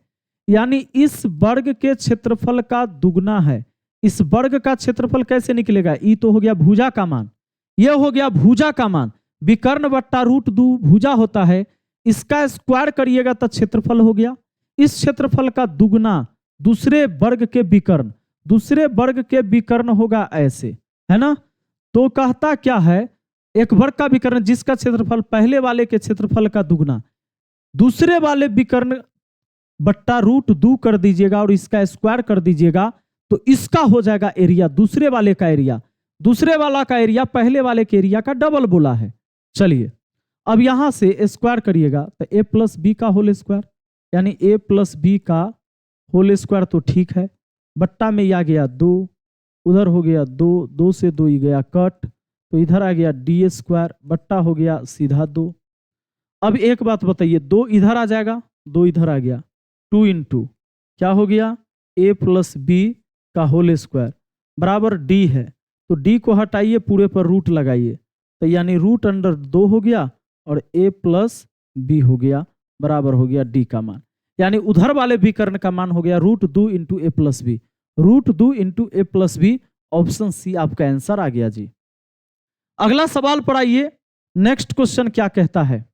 यानी इस वर्ग के क्षेत्रफल का दुगना है। इस वर्ग का क्षेत्रफल कैसे निकलेगा? ई तो हो गया भुजा का मान, यह हो गया भुजा का मान। विकर्ण बट्टा रूट 2 भुजा होता है, इसका स्क्वायर करिएगा तो क्षेत्रफल हो गया। इस क्षेत्रफल का दुगना दूसरे वर्ग के विकर्ण होगा, ऐसे है ना। तो कहता क्या है, एक वर्ग का विकर्ण जिसका क्षेत्रफल पहले वाले के क्षेत्रफल का दुगना, दूसरे वाले विकर्ण बट्टा रूट 2 कर दीजिएगा और इसका स्क्वायर कर दीजिएगा तो इसका हो जाएगा एरिया, दूसरे वाले का एरिया। दूसरे वाला का एरिया पहले वाले के एरिया का डबल बोला है। चलिए, अब यहां से स्क्वायर करिएगा तो a प्लस बी का होल स्क्वायर, यानी a प्लस बी का होल स्क्वायर तो ठीक है। बट्टा में आ गया 2, उधर हो गया 2, 2 से 2 ही गया कट, तो इधर आ गया डी स्क्वायर, बट्टा हो गया सीधा 2। अब एक बात बताइए, 2 इधर आ जाएगा, 2 इधर आ गया, 2 इंटू क्या हो गया, a प्लस बी का होल स्क्वायर बराबर डी है। तो डी को हटाइए, पूरे पर रूट लगाइए, तो यानी रूट अंडर 2 हो गया और a प्लस बी हो गया, बराबर हो गया डी का मान। यानी उधर वाले विकर्ण का मान हो गया रूट 2 इंटू ए प्लस बी। रूट 2 इंटू ए प्लस बी, ऑप्शन सी आपका आंसर आ गया जी। अगला सवाल पर आइए। नेक्स्ट क्वेश्चन क्या कहता है?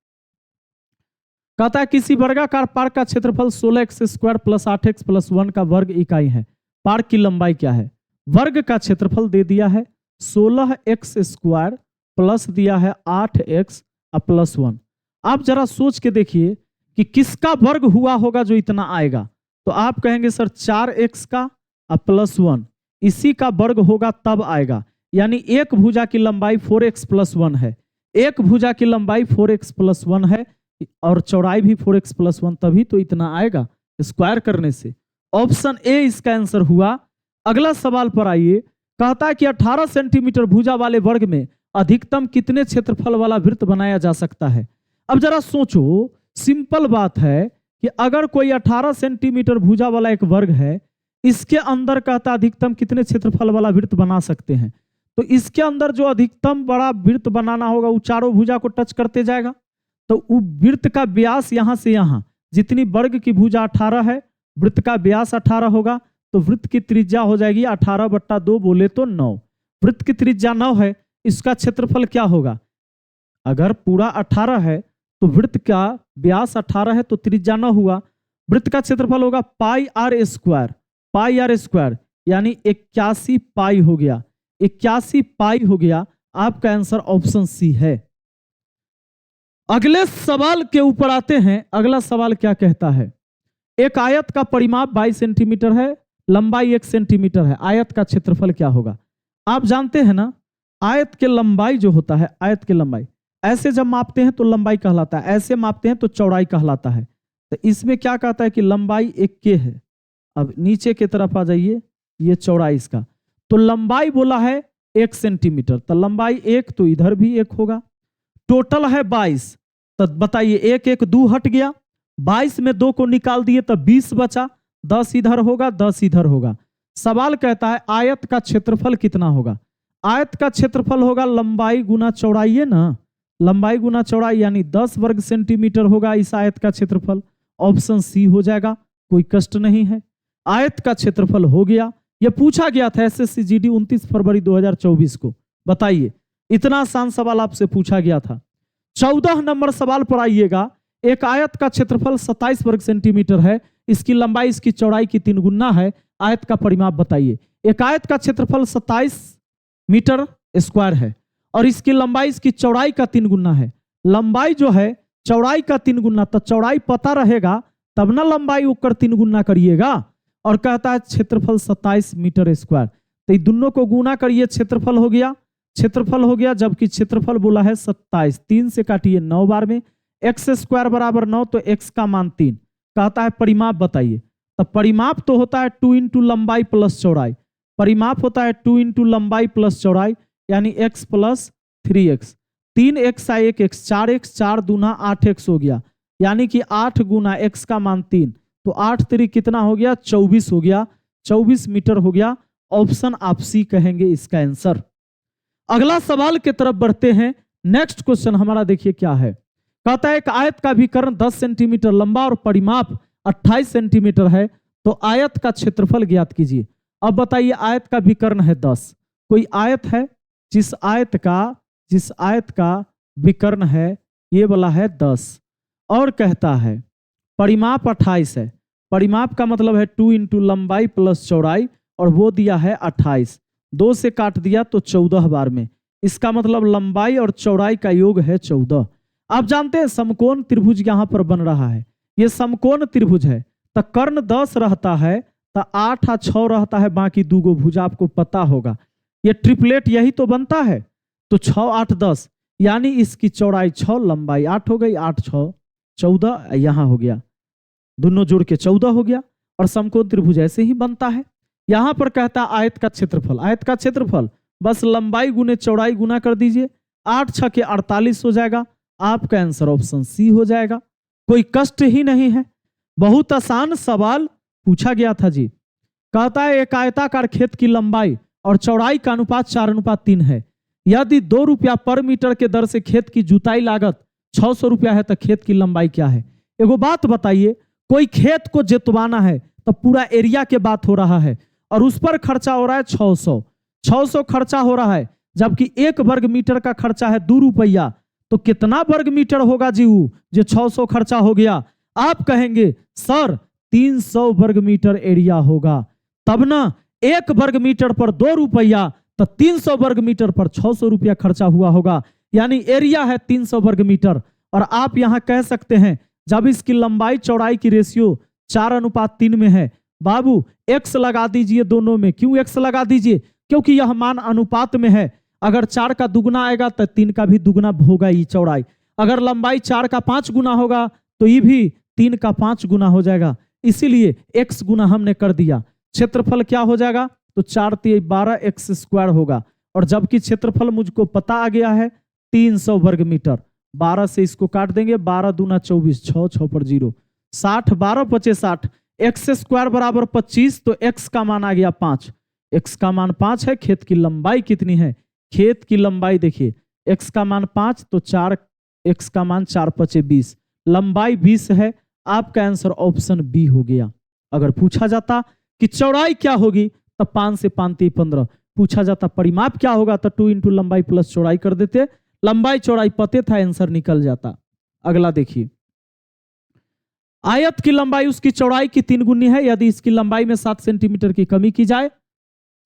कहता है किसी वर्गाकार पार्क का क्षेत्रफल 16x² प्लस 8x प्लस 1 का वर्ग इकाई है। पार्क की लंबाई क्या है? वर्ग का क्षेत्रफल दे दिया है 16x² प्लस दिया है 8x प्लस 1। आप जरा सोच के देखिए कि किसका वर्ग हुआ होगा जो इतना आएगा। तो आप कहेंगे सर 4x का प्लस 1, इसी का वर्ग होगा तब आएगा। यानी एक भुजा की लंबाई 4x प्लस 1 है, एक भुजा की लंबाई 4x प्लस 1 है और चौड़ाई भी 4x प्लस 1, तभी तो इतना आएगा स्क्वायर करने से। ऑप्शन ए इसका आंसर हुआ। अगला सवाल पर आइए। कहता है कि 18 सेंटीमीटर भुजा वाले वर्ग में अधिकतम कितने क्षेत्रफल वाला वृत्त बनाया जा सकता है? अब जरा सोचो, सिंपल बात है कि अगर कोई 18 सेंटीमीटर भुजा वाला एक वर्ग है, इसके अंदर कहता अधिकतम कितने क्षेत्रफल वाला वृत्त बना सकते हैं। तो इसके अंदर जो अधिकतम बड़ा वृत्त बनाना होगा वो चारों भुजा को टच करते जाएगा। तो वृत्त का व्यास यहां से यहां, जितनी वर्ग की भुजा 18 है, वृत्त का व्यास 18 होगा, तो वृत्त की त्रिज्या हो जाएगी 18/2 बोले तो 9। वृत्त की त्रिज्या 9 है, इसका क्षेत्रफल क्या होगा? अगर पूरा 18 है तो वृत्त का व्यास 18 है तो त्रिज्या 9 हुआ, वृत्त का क्षेत्रफल होगा पाई आर स्क्वायर, यानी 81 पाई हो गया, 81 पाई हो गया आपका आंसर ऑप्शन सी है। अगले सवाल के ऊपर आते हैं। अगला सवाल क्या कहता है? एक आयत का परिमाप 22 सेंटीमीटर है, लंबाई 1 सेंटीमीटर है, आयत का क्षेत्रफल क्या होगा? आप जानते हैं ना, आयत के लंबाई जो होता है, आयत के लंबाई ऐसे जब मापते हैं तो लंबाई कहलाता है, ऐसे मापते हैं तो चौड़ाई कहलाता है। तो इसमें क्या कहता है कि लंबाई 1 के है। अब नीचे की तरफ आ जाइए, ये चौड़ाई इसका, तो लंबाई बोला है 1 सेंटीमीटर, तो लंबाई 1 तो इधर भी 1 होगा। टोटल है 22, तो बताइए 1 1 2 हट गया, 22 में 2 को निकाल दिए तो 20 बचा, 10 इधर होगा 10 इधर होगा। सवाल कहता है आयत का क्षेत्रफल कितना होगा? आयत का क्षेत्रफल होगा लंबाई गुना चौड़ाई है ना, लंबाई गुना चौड़ाई यानी 10 वर्ग सेंटीमीटर होगा इस आयत का क्षेत्रफल। ऑप्शन सी हो जाएगा, कोई कष्ट नहीं है। आयत का क्षेत्रफल हो गया। यह पूछा गया था एसएससी जीडी 29 फरवरी 2024 को। बताइए, इतना आसान सवाल आपसे पूछा गया था। 14 नंबर सवाल पर आइएगा। एक आयत का क्षेत्रफल 27 वर्ग सेंटीमीटर है, इसकी लंबाई इसकी चौड़ाई की 3 गुना है, आयत का परिमाप बताइए। एक आयत का क्षेत्रफल 27 मीटर स्क्वायर है और इसकी लंबाई इसकी चौड़ाई का 3 गुना है। लंबाई जो है चौड़ाई का 3 गुना, तो चौड़ाई पता रहेगा तब ना लंबाई ऊपर 3 गुना करिएगा। और कहता है क्षेत्रफल 27 मीटर स्क्वायर, तो ये दोनों को गुना करिए, क्षेत्रफल हो गया, क्षेत्रफल हो गया, जबकि क्षेत्रफल बोला है 27। 3 से काटिए 9 बार में, एक्स स्क्वायर बराबर 9, तो एक्स का मान 3। कहता है परिमाप बताइए, तो परिमाप तो होता है 2 इंटू लंबाई प्लस चौड़ाई। परिमाप होता है 2 इंटू लंबाई प्लस चौड़ाई यानी x plus 3x। 3x 1x, 4x 4 दूना 8x हो गया, यानी कि 8 गुना x का मान 3, तो 8 3 कितना हो गया? 24 हो गया, 24 मीटर हो गया। ऑप्शन आप सी कहेंगे इसका आंसर। अगला सवाल की तरफ बढ़ते हैं। नेक्स्ट क्वेश्चन हमारा देखिए क्या है। कहता है एक आयत का विकर्ण 10 सेंटीमीटर लंबा और परिमाप 28 सेंटीमीटर है, तो आयत का क्षेत्रफल ज्ञात कीजिए। अब बताइए, आयत का विकर्ण है 10, कोई आयत है जिस आयत का विकर्ण है ये वाला है 10, और कहता है परिमाप 28 है। परिमाप का मतलब है 2 इंटू लंबाई प्लस चौड़ाई, और वो दिया है 28, 2 से काट दिया तो 14 बार में, इसका मतलब लंबाई और चौड़ाई का योग है 14। आप जानते हैं समकोण त्रिभुज यहां पर बन रहा है, ये समकोण त्रिभुज है, तो कर्ण 10 रहता है, तो 8 और 6 रहता है, बाकी 2 गो भुजा आपको पता होगा। ये ट्रिपलेट यही तो बनता है, तो 6 8 10, यानी इसकी चौड़ाई 6, लंबाई 8 हो गई, 8 6 14, यहां हो गया, दोनों जोड़ के 14 हो गया। और समकोण त्रिभुज ऐसे ही बनता है। यहां पर कहता है आयत का क्षेत्रफल, आयत का क्षेत्रफल बस लंबाई गुने चौड़ाई गुना कर दीजिए, 8 6 के 48 हो जाएगा। आपका आंसर ऑप्शन सी हो जाएगा, कोई कष्ट ही नहीं है, बहुत आसान सवाल पूछा गया था जी। कहता है एक आयताकार खेत की लंबाई और चौड़ाई का अनुपात 4:3 है। यदि 2 रुपया पर मीटर के दर से खेत की जुताई लागत 600 रुपया है, तो खेत की लंबाई क्या है? एगो बात बताइए, कोई खेत को जोतवाना है तो पूरा एरिया के बात हो रहा है, और उस पर खर्चा हो रहा है 600 खर्चा हो रहा है, जबकि 1 वर्ग मीटर का खर्चा है 2 रुपया, तो कितना वर्ग मीटर होगा जी जो 600 खर्चा हो गया? आप कहेंगे सर 300 वर्ग मीटर एरिया होगा, तब ना 1 वर्ग मीटर पर 2 रुपया, तो 300 वर्ग मीटर पर 600 रुपया खर्चा हुआ होगा, यानी एरिया है 300 वर्ग मीटर। और आप यहां कह सकते हैं जब इसकी लंबाई चौड़ाई की रेशियो 4:3 में है, बाबू x लगा दीजिए दोनों में। क्यों x लगा दीजिए? क्योंकि यह मान अनुपात में है, अगर 4 का दुगना आएगा तो 3 का भी दुगना होगा ये चौड़ाई, अगर लंबाई 4 का 5 गुना होगा तो ये भी 3 का 5 गुना हो जाएगा, इसीलिए x गुना हमने कर दिया। क्षेत्रफल क्या हो जाएगा? तो 4 3 12 x स्क्वायर होगा, और जबकि क्षेत्रफल मुझको पता आ गया है 300 वर्ग मीटर। 12 से इसको काट देंगे, 12 दूना 24, 6 6 पर 0, 60 12 पचे 60, एक्स स्क्वायर बराबर 25, तो x का मान आ गया 5, x का मान 5 है। खेत की लंबाई कितनी है? खेत की लंबाई देखिए, x का मान 5 तो 4, x का मान 4 5 20, लंबाई 20 है। आपका आंसर ऑप्शन बी हो गया। अगर पूछा जाता कि चौड़ाई क्या होगी, तो 5 से 5 3 15, पूछा जाता परिमाप क्या होगा, तो 2 इंटू लंबाई प्लस चौड़ाई कर देते, लंबाई चौड़ाई पते था, आंसर निकल जाता। अगला देखिए, आयत की लंबाई उसकी चौड़ाई की 3 गुनी है, यदि इसकी लंबाई में 7 सेंटीमीटर की कमी की जाए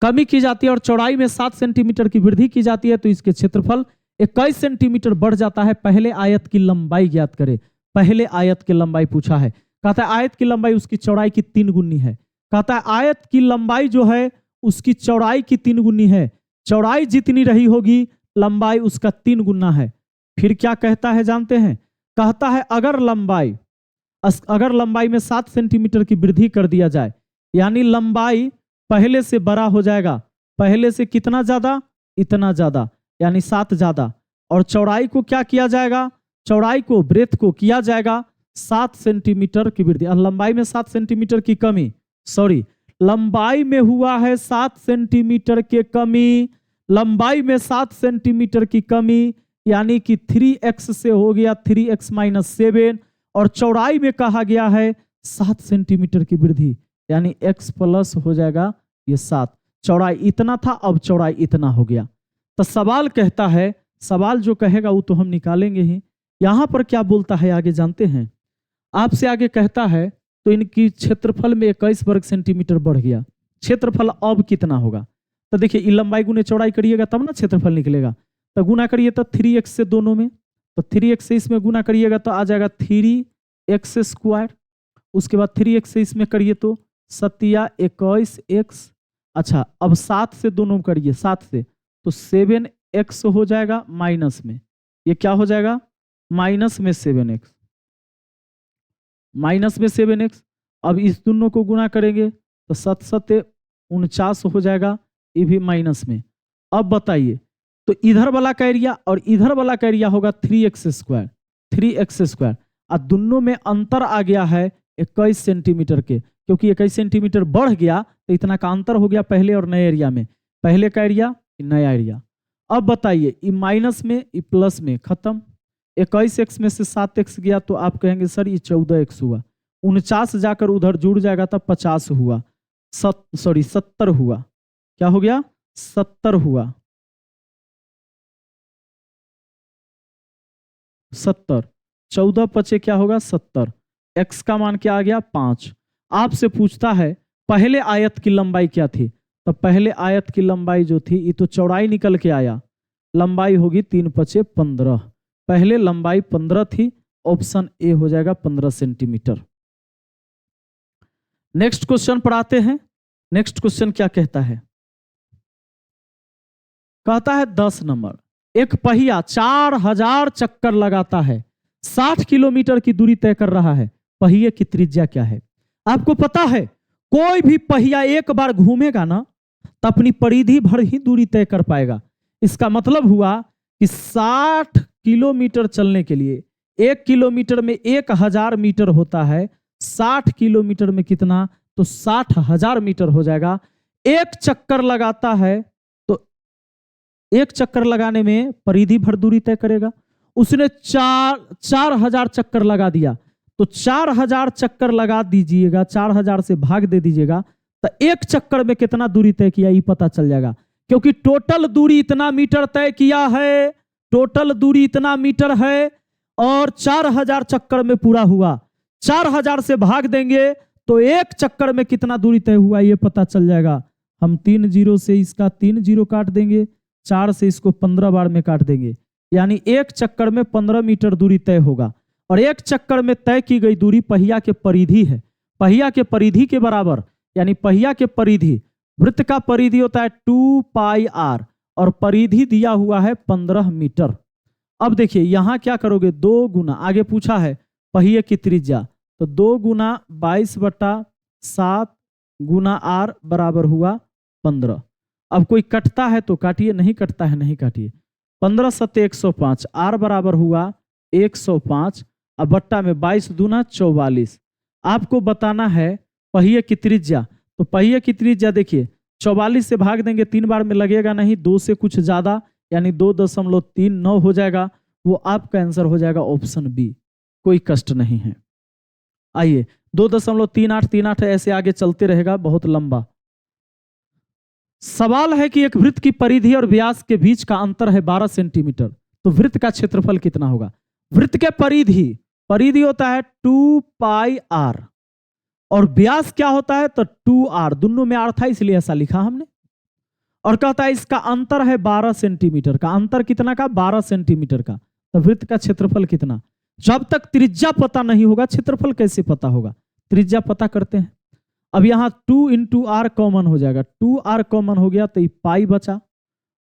कमी की जाती है और चौड़ाई में 7 सेंटीमीटर की वृद्धि की जाती है तो इसके क्षेत्रफल 21 सेंटीमीटर बढ़ जाता है। पहले आयत की लंबाई ज्ञात करें। पहले आयत की लंबाई पूछा है। कहता है आयत की लंबाई उसकी चौड़ाई की 3 गुनी है। कहता है आयत की लंबाई जो है उसकी चौड़ाई की 3 गुनी है। चौड़ाई जितनी रही होगी लंबाई उसका 3 गुना है। फिर क्या कहता है जानते हैं? कहता है अगर लंबाई में 7 सेंटीमीटर की वृद्धि कर दिया जाए, यानी लंबाई पहले से बड़ा हो जाएगा। पहले से कितना ज्यादा? इतना ज्यादा, यानी 7 ज्यादा। और चौड़ाई को क्या किया जाएगा? चौड़ाई को, ब्रेथ को किया जाएगा 7 सेंटीमीटर की वृद्धि। और लंबाई में 7 सेंटीमीटर की कमी, सॉरी, लंबाई में हुआ है 7 सेंटीमीटर के कमी। लंबाई में 7 सेंटीमीटर की कमी, यानी कि 3x से हो गया 3x - 7। और चौड़ाई में कहा गया है 7 सेंटीमीटर की वृद्धि, यानी x प्लस हो जाएगा ये 7। चौड़ाई इतना था, अब चौड़ाई इतना हो गया। तो सवाल कहता है, सवाल जो कहेगा वो तो हम निकालेंगे ही। यहां पर क्या बोलता है आगे जानते हैं? आपसे आगे कहता है तो इनकी क्षेत्रफल में 21 वर्ग सेंटीमीटर बढ़ गया। क्षेत्रफल अब कितना होगा? तो देखिए लंबाई गुने चौड़ाई करिएगा तब ना क्षेत्रफल निकलेगा। तो गुना करिए तो 3x से दोनों में, तो 3x से इसमें गुना करिएगा तो आ जाएगा 3x²। उसके बाद 3x से इसमें करिए तो 7 21x। अच्छा, अब 7 से दोनों करिए, 7 से तो 7x हो जाएगा माइनस में। ये क्या हो जाएगा? माइनस में 7x, माइनस में 7x। अब इस दोनों को गुना करेंगे तो 7 7 49 हो जाएगा, ये भी माइनस में। अब बताइए तो इधर वाला का एरिया और इधर वाला का एरिया होगा 3x², 3x²। और दोनों में अंतर आ गया है 21 सेंटीमीटर के, क्योंकि 21 सेंटीमीटर बढ़ गया तो इतना का अंतर हो गया पहले और नए एरिया में। पहले का एरिया, नया एरिया। अब बताइए ये माइनस में, ये प्लस में, खत्म। 21x में से 7x गया तो आप कहेंगे सर ये 14x हुआ। 49 जाकर उधर जुड़ जाएगा तब 50 हुआ, 70 हुआ। क्या हो गया? 70 हुआ, 70। 14 पचे क्या होगा? 70। x का मान क्या आ गया? 5। आपसे पूछता है पहले आयत की लंबाई क्या थी? तो पहले आयत की लंबाई जो थी, ये तो चौड़ाई निकल के आया, लंबाई होगी 3 पचे 15। पहले लंबाई 15 थी, ऑप्शन ए हो जाएगा 15 सेंटीमीटर। नेक्स्ट क्वेश्चन पर आते हैं। नेक्स्ट क्वेश्चन क्या कहता है? कहता है 10 नंबर, एक पहिया 4000 चक्कर लगाता है, 60 किलोमीटर की दूरी तय कर रहा है। पहिए की त्रिज्या क्या है? आपको पता है कोई भी पहिया एक बार घूमेगा ना तो अपनी परिधि भर ही दूरी तय कर पाएगा। इसका मतलब हुआ कि 60 किलोमीटर चलने के लिए 1 किलोमीटर में 1000 मीटर होता है। 60 किलोमीटर में कितना? तो 60,000 मीटर हो जाएगा। एक चक्कर लगाता है तो एक चक्कर लगाने में परिधि भर दूरी तय करेगा। उसने 4000 चक्कर लगा दिया तो 4000 चक्कर लगा दीजिएगा, 4000 से भाग दे दीजिएगा तो एक चक्कर में कितना दूरी तय किया ये पता चल जाएगा। क्योंकि टोटल दूरी इतना मीटर तय किया है, टोटल दूरी इतना मीटर है और 4000 चक्कर में पूरा हुआ। 4000 से भाग देंगे तो एक चक्कर में कितना दूरी तय हुआ ये पता चल जाएगा। हम 3 जीरो से इसका 3 जीरो काट देंगे, 4 से इसको 15 बार में काट देंगे, यानी एक चक्कर में 15 मीटर दूरी तय होगा। और एक चक्कर में तय की गई दूरी पहिया के परिधि है, पहिया के परिधि के बराबर, यानी पहिया के परिधि, वृत्त का परिधि होता है 2πr और परिधि दिया हुआ है 15 मीटर। अब देखिए यहां क्या करोगे, 2 गुना, आगे पूछा है पहिए की त्रिज्या, तो 2 गुना 22/7 गुना r बराबर हुआ 15। अब कोई कटता है तो काटिए, नहीं कटता है नहीं काटिए। 15 7 105, r बराबर हुआ 105, अब बट्टा में 22 दूना 44। आपको बताना है पहिए की त्रिज्या, तो पहिए की त्रिज्या देखिए 44 से भाग देंगे 3 बार में लगेगा नहीं, 2 से कुछ ज्यादा यानी 2.39 हो जाएगा। वो आपका आंसर हो जाएगा ऑप्शन बी, कोई कष्ट नहीं है। आइए 2.3838 ऐसे आगे चलते रहेगा, बहुत लंबा सवाल है कि एक वृत्त की परिधि और व्यास के बीच का अंतर है 12 सेंटीमीटर, तो वृत्त का क्षेत्रफल कितना होगा? वृत्त के परिधि होता है 2πr और व्यास क्या होता है? तो 2r, दोनों में r था इसलिए ऐसा लिखा हमने। और कहता है इसका अंतर है 12 सेंटीमीटर का। अंतर कितना का? 12 सेंटीमीटर का। तो वृत्त का क्षेत्रफल कितना? जब तक त्रिज्या पता नहीं होगा क्षेत्रफल कैसे पता होगा? त्रिज्या पता करते हैं। अब यहाँ 2 इंटू आर कॉमन हो जाएगा, 2r कॉमन हो गया तो ये पाई बचा।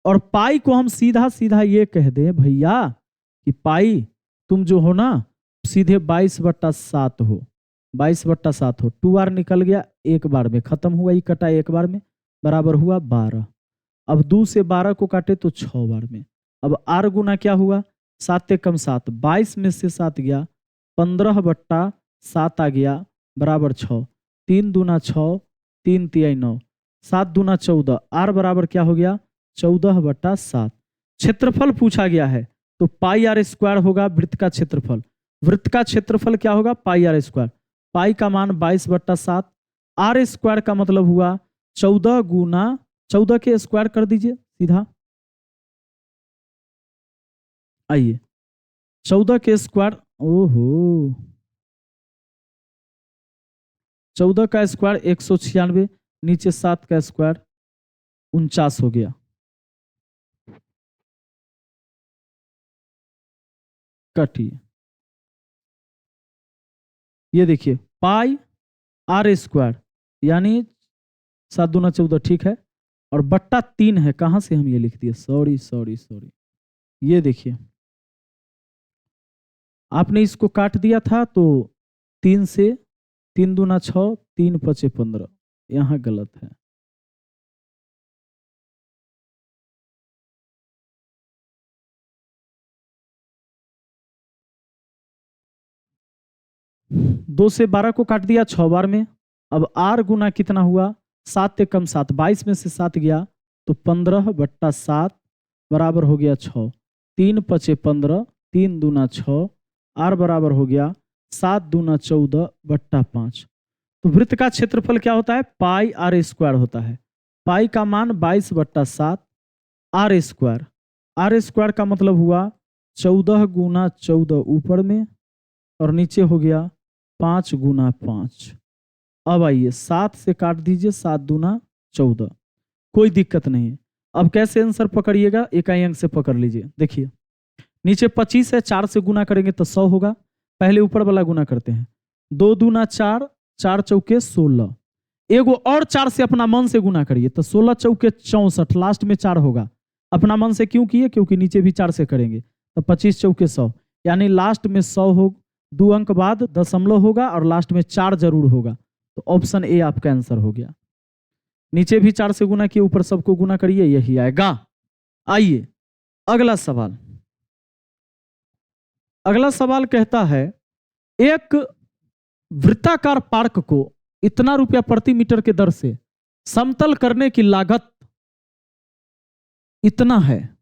और पाई को हम सीधा सीधा ये कह दें भैया कि पाई तुम जो हो ना सीधे 22/7 हो, 22/7 हो। 2r निकल गया एक बार में, खत्म हुआ, ये कटा एक बार में, बराबर हुआ 12। अब 2 से 12 को काटे तो 6 बार में। अब r गुना क्या हुआ? 7 एकम 7, 22 में से 7 गया, 15/7 आ गया बराबर 6। 3 दूना 6, 3 तिहाई 9, 7 दूना 14, r बराबर क्या हो गया? 14/7। क्षेत्रफल पूछा गया है तो पाई आर स्क्वायर होगा वृत्त का क्षेत्रफल। वृत्त का क्षेत्रफल क्या होगा? पाई आर स्क्वायर। पाई का मान 22/7, आर स्क्वायर का मतलब हुआ 14 गुना 14 के स्क्वायर कर दीजिए सीधा। आइए 14 के स्क्वायर, ओहो 14 का स्क्वायर 196, नीचे 7 का स्क्वायर 49 हो गया। कटिए, ये देखिए पाई आर स्क्वायर यानी 7 दूना 14, ठीक है, और बट्टा 3 है। कहां से हम ये लिख दिए? सॉरी सॉरी सॉरी, ये देखिए आपने इसको काट दिया था तो 3 से 3 दूना 6, 3 पचे 15, यहां गलत है। दो से 12 को काट दिया 6 बार में। अब r गुना कितना हुआ? 7 एकम 7, 22 में से 7 गया तो 15/7 बराबर हो गया 6। 3 पचे 15, 3 दूना 6, r बराबर हो गया 7 दूना 14/5। तो वृत्त का क्षेत्रफल क्या होता है? पाई आर स्क्वायर होता है। पाई का मान 22/7, आर स्क्वायर, आर स्क्वायर का मतलब हुआ 14 गुना 14 ऊपर में और नीचे हो गया 5 गुना 5। अब आइए 7 से काट दीजिए, 7 दूना 14, कोई दिक्कत नहीं है। अब कैसे आंसर पकड़िएगा? इकाई अंक से पकड़ लीजिए। देखिए नीचे 25 है, 4 से गुना करेंगे तो 100 होगा। पहले ऊपर वाला गुना करते हैं। 2 दूना 4, 4 चौके 16, एगो और 4 से अपना मन से गुना करिए तो 16 चौके 64, लास्ट में 4 होगा। अपना मन से क्यों किए? क्योंकि नीचे भी 4 से करेंगे तो 25 चौके 100, यानी लास्ट में 100 हो, 2 अंक बाद दशमलव होगा और लास्ट में 4 जरूर होगा। तो ऑप्शन ए आपका आंसर हो गया। नीचे भी 4 से गुना किए, ऊपर सबको गुना करिए, यही आएगा। आइए अगला सवाल। अगला सवाल कहता है एक वृत्ताकार पार्क को इतना रुपया प्रति मीटर के दर से समतल करने की लागत इतना है,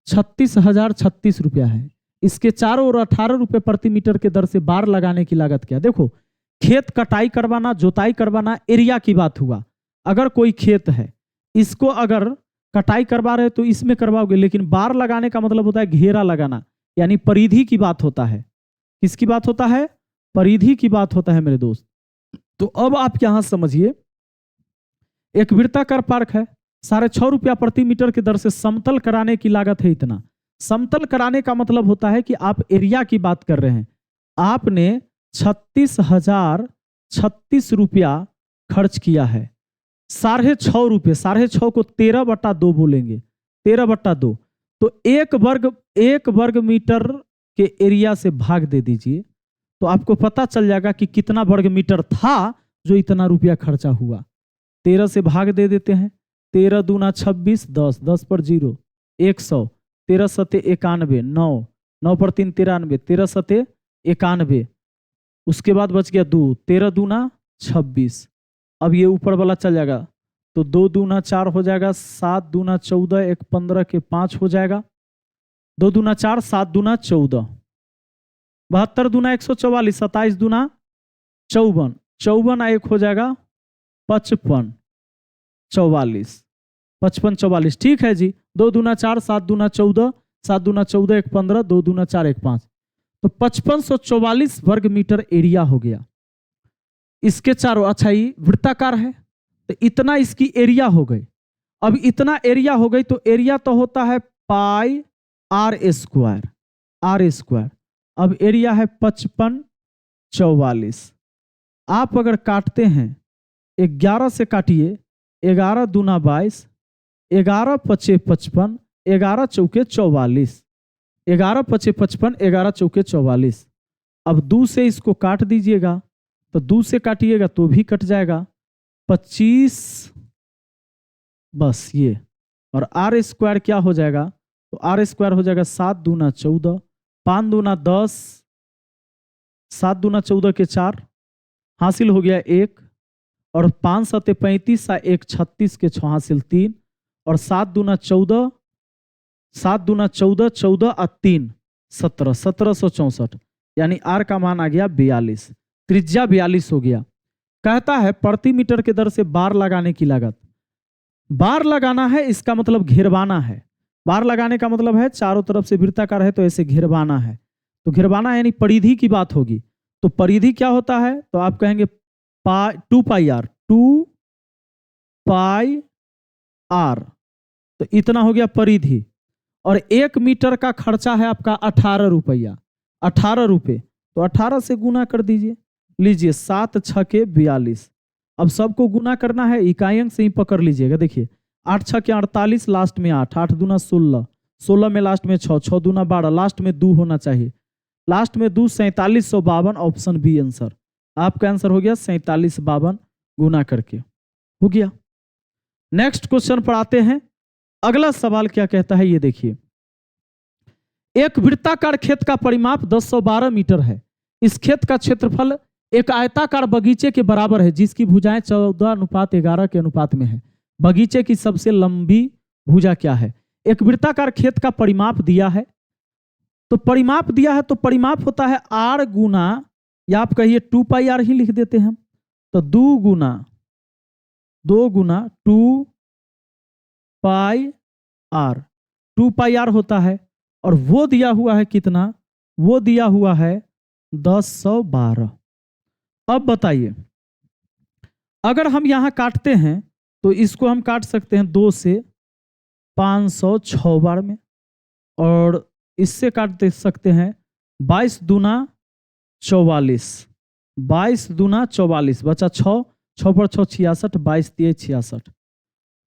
36,036 रुपया है। इसके चारों ओर 18 रुपये प्रति मीटर के दर से बार लगाने की लागत क्या? देखो खेत कटाई करवाना, जोताई करवाना, एरिया की बात हुआ। अगर कोई खेत है, इसको अगर कटाई करवा रहे तो इसमें करवाओगे, लेकिन बार लगाने का मतलब होता है घेरा लगाना, यानी परिधि की बात होता है। किसकी बात होता है? परिधि की बात होता है मेरे दोस्त। तो अब आप यहां समझिए, एक वृत्ताकार पार्क है, 6.5 रुपया प्रति मीटर की दर से समतल कराने की लागत है इतना। समतल कराने का मतलब होता है कि आप एरिया की बात कर रहे हैं। आपने 36,036 रुपया खर्च किया है। 6.5 रुपये, 6.5 को 13/2 बोलेंगे, 13/2 तो एक वर्ग मीटर के एरिया से भाग दे दीजिए तो आपको पता चल जाएगा कि कितना वर्ग मीटर था जो इतना रुपया खर्चा हुआ। 13 से भाग दे देते हैं, 13 दूना 26, 10, 10 पर 0, 100, 13 सते 91, 9, 9 पर 3 93, 13 सते 91, उसके बाद बच गया 2, 13 दूना 26। अब ये ऊपर वाला चल जाएगा तो 2 दूना 4 हो जाएगा, 7 दूना 14, 1 15 के 5 हो जाएगा, 2 दूना 4, 7 दूना 14, 72 दूना 144, 27 दूना 54, 54 1 हो जाएगा 55, 44, 55 44, ठीक है जी। 2 दूना 4, 7 दूना 14, 7 दूना 14, 1 15, 2 दूना 4, 1 5, तो 5544 वर्ग मीटर एरिया हो गया। इसके चारों, अच्छा ये वृत्ताकार है तो इतना इसकी एरिया हो गई। अब इतना एरिया हो गई तो एरिया तो होता है pi R square, R square. अब एरिया है 55 44। आप अगर काटते हैं 11 से काटिए, 11 दूना 22, 11 पचे 55, 11 चौके 44, 11 पचे 55, 11 चौके 44। अब 2 से इसको काट दीजिएगा, तो 2 से काटिएगा तो भी कट जाएगा 25, बस ये। और आर स्क्वायर क्या हो जाएगा, तो आर स्क्वायर हो जाएगा 7 दूना 14, 5 दूना 10, 7 दूना 14 के 4, हासिल हो गया 1, और 5 सते 35, 1 36 के 6 हासिल 3, और 7 दूना 14, 7 दूना 14, 14 और 3 17, 1764, यानी आर का मान आ गया 42, त्रिज्या 42 हो गया। कहता है प्रति मीटर के दर से बार लगाने की लागत। बार लगाना है इसका मतलब घेरवाना है। बार लगाने का मतलब है चारों तरफ से वृत्ताकार है तो ऐसे घेरवाना है, तो घेरवाना यानी परिधि की बात होगी। तो परिधि क्या होता है, तो आप कहेंगे 2 पाई आर, 2 पाई आर, तो इतना हो गया परिधि। और 1 मीटर का खर्चा है आपका 18 रुपया, 18 रुपये, तो 18 से गुना कर दीजिए। लीजिए 7 छके 42। अब सबको गुना करना है, इकाई अंक से ही पकड़ लीजिएगा। देखिए 8 छके 48, लास्ट में 8, 8 दूना 16, 16 में लास्ट में 6, 6 दूना 12, लास्ट में 2 होना चाहिए, लास्ट में 2, 4752, ऑप्शन बी आंसर। आपका आंसर हो गया 4752 गुना करके हो गया। नेक्स्ट क्वेश्चन पर आते हैं। अगला सवाल क्या कहता है ये देखिए। एक वृत्ताकार खेत का परिमाप 1012 मीटर है। इस खेत का क्षेत्रफल एक आयताकार बगीचे के बराबर है जिसकी भुजाएं 14:11 के अनुपात में है। बगीचे की सबसे लंबी भुजा क्या है? एक वृत्ताकार खेत का परिमाप दिया है, तो परिमाप दिया है तो परिमाप होता है आर गुना, या आप कहिए 2 पाई आर ही लिख देते हैं, तो 2 गुना 2 पाई आर, 2 पाई आर होता है। और वो दिया हुआ है कितना? वो दिया हुआ है 1012। अब बताइए, अगर हम यहां काटते हैं तो इसको हम काट सकते हैं 2 से 506 बार में, और इससे काट दे सकते हैं 22 दूना 44, 22 दूना 44, बचा 6, 6 पर 6 66, 22 3 66।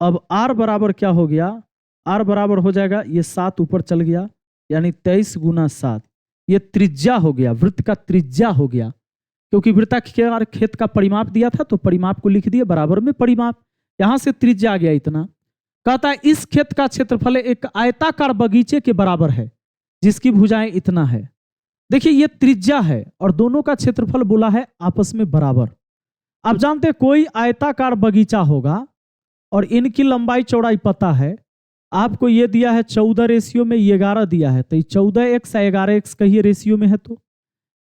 अब आर बराबर क्या हो गया? आर बराबर हो जाएगा, ये 7 ऊपर चल गया, यानी 23 गुना 7। ये त्रिज्या हो गया, वृत्त का त्रिज्या हो गया, क्योंकि वृत्ताकार खेत का परिमाप दिया था तो परिमाप को लिख दिए बराबर में परिमाप, यहां से त्रिज्या आ गया इतना। कहता है इस खेत का क्षेत्रफल एक आयताकार बगीचे के बराबर है जिसकी भुजाएं इतना है। देखिए ये त्रिज्या है और दोनों का क्षेत्रफल बोला है आपस में बराबर। आप जानते हैं कोई आयताकार बगीचा होगा और इनकी लंबाई चौड़ाई पता है, आपको ये दिया है 14 रेशियो में, ये 11 दिया है, तो 14x 11x कहिए रेशियो में है, तो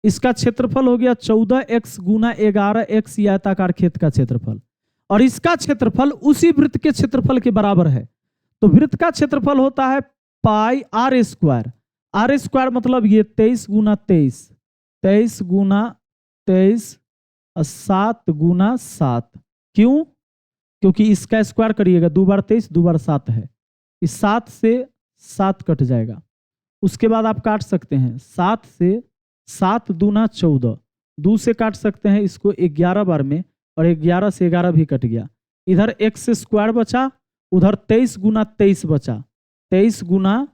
इसका क्षेत्रफल हो गया 14x गुना 11x, ये आयताकार खेत का क्षेत्रफल। और इसका क्षेत्रफल उसी वृत्त के क्षेत्रफल के बराबर है, तो वृत्त का क्षेत्रफल होता है pi R square. R square मतलब ये 23 गुना 23, 23 गुना 23, 7 गुना 7। क्यों? क्योंकि इसका स्क्वायर करिएगा 2 बार 23, 2 बार 7 है, इस 7 से 7 कट जाएगा। उसके बाद आप काट सकते हैं 7 से 7 दूना 14, 2 से काट सकते हैं इसको 11 बार में, और 11 से 11 भी कट गया। इधर x स्क्वायर बचा, उधर 23 गुना 23 बचा, 23 गुना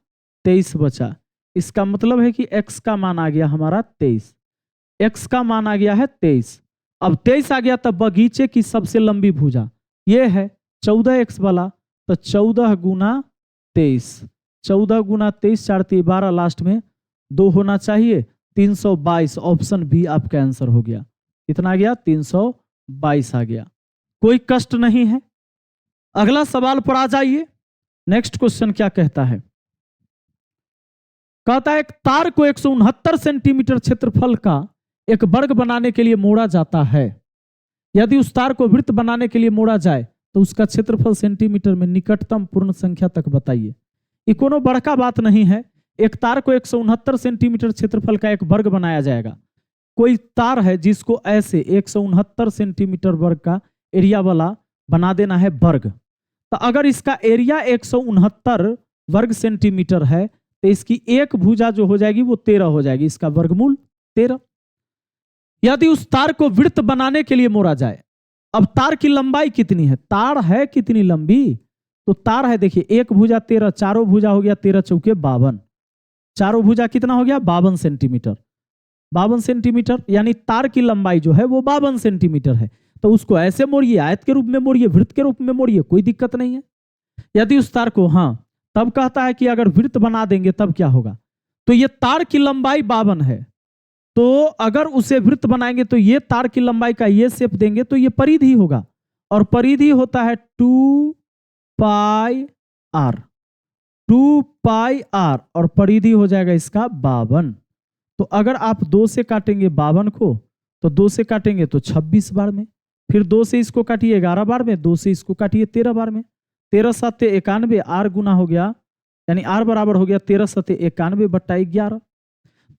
23 बचा। इसका मतलब है कि x का मान आ गया हमारा 23, x का मान आ गया है 23। अब 23 आ गया तब बगीचे की सबसे लंबी भुजा ये है 14x वाला, तो 14 गुना 23, 14 गुना 23, 4 3 12, लास्ट में 2 होना चाहिए, 322, ऑप्शन बी आपका आंसर हो गया। कितना आ गया? 322 आ गया। कोई कष्ट नहीं है। अगला सवाल पर आ जाइए। नेक्स्ट क्वेश्चन क्या कहता है? कहता है एक तार को 169 सेंटीमीटर क्षेत्रफल का एक वर्ग बनाने के लिए मोड़ा जाता है। यदि उस तार को वृत्त बनाने के लिए मोड़ा जाए तो उसका क्षेत्रफल सेंटीमीटर में निकटतम पूर्ण संख्या तक बताइए। ये कोनो बड़का बात नहीं है। एक तार को 169 सेंटीमीटर क्षेत्रफल का एक वर्ग बनाया जाएगा। कोई तार है जिसको ऐसे 169 सेंटीमीटर वर्ग का एरिया वाला बना देना है वर्ग, तो अगर इसका एरिया 169 वर्ग सेंटीमीटर है तो इसकी एक भुजा जो हो जाएगी वो 13 हो जाएगी, इसका वर्गमूल 13। यदि उस तार को वृत्त बनाने के लिए मोड़ा जाए, अब तार की लंबाई कितनी है, तार है कितनी लंबी, तो तार है देखिए एक भुजा 13, चारों भुजा हो गया 13 चौके 52, चारों भुजा कितना हो गया 52 सेंटीमीटर, 52 सेंटीमीटर, यानी तार की लंबाई जो है वो 52 सेंटीमीटर है। तो उसको ऐसे मोड़िए, आयत के रूप में मोड़िए, वृत्त के रूप में मोड़िए, कोई दिक्कत नहीं है। यदि उस तार को, हाँ तब कहता है कि अगर वृत्त बना देंगे तब क्या होगा, तो ये तार की लंबाई 52 है, तो अगर उसे वृत्त बनाएंगे तो ये तार की लंबाई का ये शेप देंगे तो ये परिधि होगा, और परिधि होता है 2 पाई आर, 2 पाई आर, और परिधि हो जाएगा इसका 52। तो अगर आप 2 से काटेंगे 52 को, तो 2 से काटेंगे तो 26 बार में, फिर 2 से इसको काटिए 11 बार में, 2 से इसको काटिए 13 बार में, 13 सत्ते 91, आर गुना हो गया, यानी आर बराबर हो गया 13 सत्ते 91 बट्टा 11।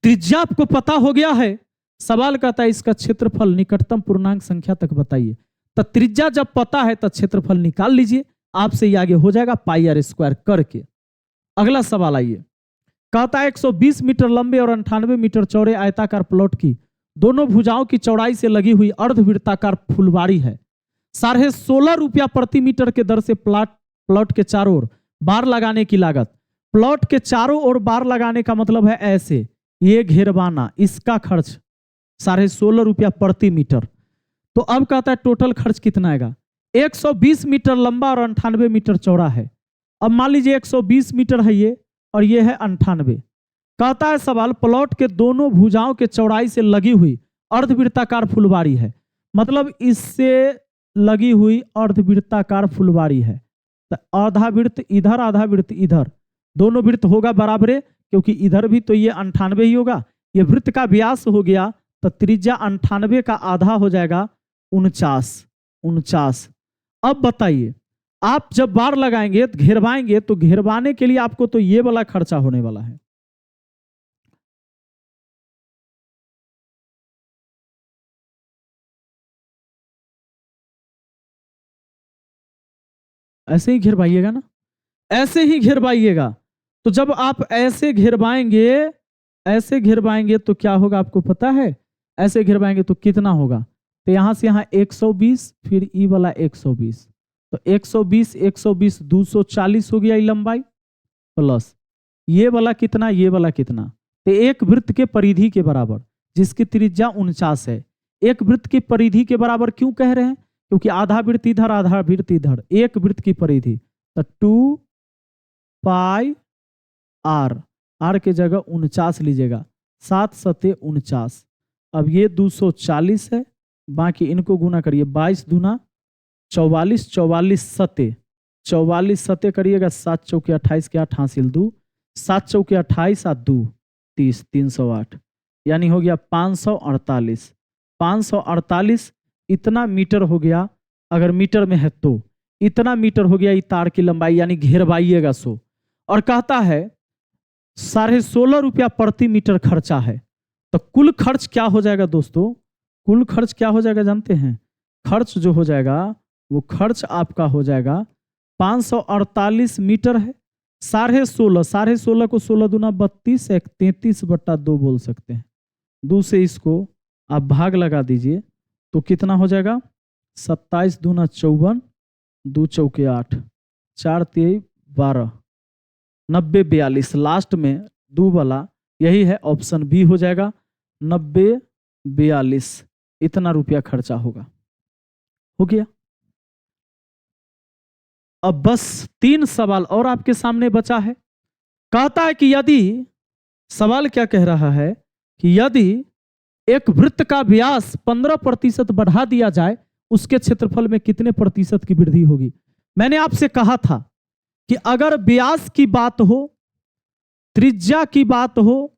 त्रिज्या आपको पता हो गया है। सवाल कहता है इसका क्षेत्रफल निकटतम पूर्णांक संख्या तक बताइए। तो त्रिज्या जब पता है तो क्षेत्रफल निकाल लीजिए, आपसे ये आगे हो जाएगा पाई आर स्क्वायर करके। अगला सवाल आइए, कहता है 120 मीटर लंबे और 98 मीटर चौड़े आयताकार प्लॉट की दोनों भुजाओं की चौड़ाई से लगी हुई अर्धवृत्ताकार फुलवाड़ी है। 16.5 रुपया प्रति मीटर के दर से प्लॉट के चारों ओर बार लगाने की लागत। प्लॉट के चारों ओर बार लगाने का मतलब है ऐसे, ये घेरवाना, इसका खर्च 16.5 रुपया प्रति मीटर। तो अब कहता है टोटल खर्च कितना आएगा। 120 मीटर लंबा और 98 मीटर चौड़ा है। अब मान लीजिए 120 मीटर है ये और ये है 98। कहता है सवाल प्लॉट के दोनों भुजाओं के चौड़ाई से लगी हुई अर्धवृत्ताकार फुलवाड़ी है, मतलब इससे लगी हुई अर्धवृत्ताकार फुलवाड़ी है। तो आधा वृत्त इधर आधा वृत्त इधर, दोनों वृत्त होगा बराबर, क्योंकि इधर भी तो ये 98 ही होगा। ये वृत्त का व्यास हो गया तो त्रिज्या 98 का आधा हो जाएगा 49। अब बताइए आप जब बार लगाएंगे घेरवाएंगे तो घेरवाने के लिए आपको तो ये वाला खर्चा होने वाला है। ऐसे ही घेरवाइएगा ना, ऐसे ही घेरवाइएगा। तो जब आप ऐसे घेरवाएंगे तो क्या होगा आपको पता है, ऐसे घेरवाएंगे तो कितना होगा, तो यहां से यहां 120, फिर ई वाला 120, तो 120 120 240 हो गया ये लंबाई, प्लस ये वाला कितना, ये वाला कितना, तो एक वृत्त के परिधि के बराबर जिसकी त्रिज्या 49 है। एक वृत्त की परिधि के बराबर क्यों कह रहे हैं, क्योंकि आधा वृत्त इधर आधा वृत्त इधर, एक वृत्त की परिधि, तो 2 पाई आर, आर के जगह 49 लीजिएगा, 7 सत्ते 49। अब ये 240 है, बाकी इनको गुना करिए, 22 दूना 44, 44 सत्ते 44 सत्ते करिएगा, 7 चौके 28 के 8 हासिल 2, 7 चौके 28 और 2 30, 308, यानी हो गया 548। 548 इतना मीटर हो गया, अगर मीटर में है तो इतना मीटर हो गया ये तार की लंबाई, यानी घेरवाइएगा 100। और कहता है 16.5 रुपया प्रति मीटर खर्चा है। तो कुल खर्च क्या हो जाएगा दोस्तों, कुल खर्च क्या हो जाएगा जानते हैं, खर्च जो हो जाएगा वो खर्च आपका हो जाएगा 548 मीटर है, 16.5 को 16 दूना 32, 33 बट्टा 2 बोल सकते हैं। 2 से इसको आप भाग लगा दीजिए तो कितना हो जाएगा, 27 दूना 54, 2 चौके 8, 4 3 12, 90 42, लास्ट में 2 वाला यही है, ऑप्शन बी हो जाएगा 90 42, इतना रुपया खर्चा होगा। हो गया। अब बस 3 सवाल और आपके सामने बचा है। कहता है कि यदि, सवाल क्या कह रहा है कि यदि एक वृत्त का व्यास 15% बढ़ा दिया जाए उसके क्षेत्रफल में कितने प्रतिशत की वृद्धि होगी। मैंने आपसे कहा था कि अगर व्यास की बात हो, त्रिज्या की बात हो,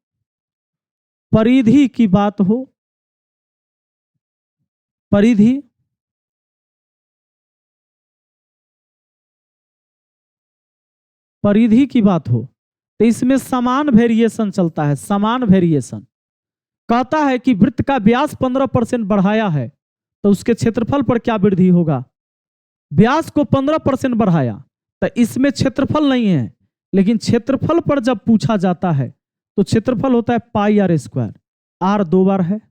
परिधि की बात हो, परिधि की बात हो तो इसमें समान वेरिएशन चलता है, समान वेरिएशन। कहता है कि वृत्त का व्यास 15% बढ़ाया है तो उसके क्षेत्रफल पर क्या वृद्धि होगा, व्यास को 15% बढ़ाया, तो इसमें क्षेत्रफल नहीं है, लेकिन क्षेत्रफल पर जब पूछा जाता है तो क्षेत्रफल होता है पाई आर स्क्वायर। आर 2 बार है,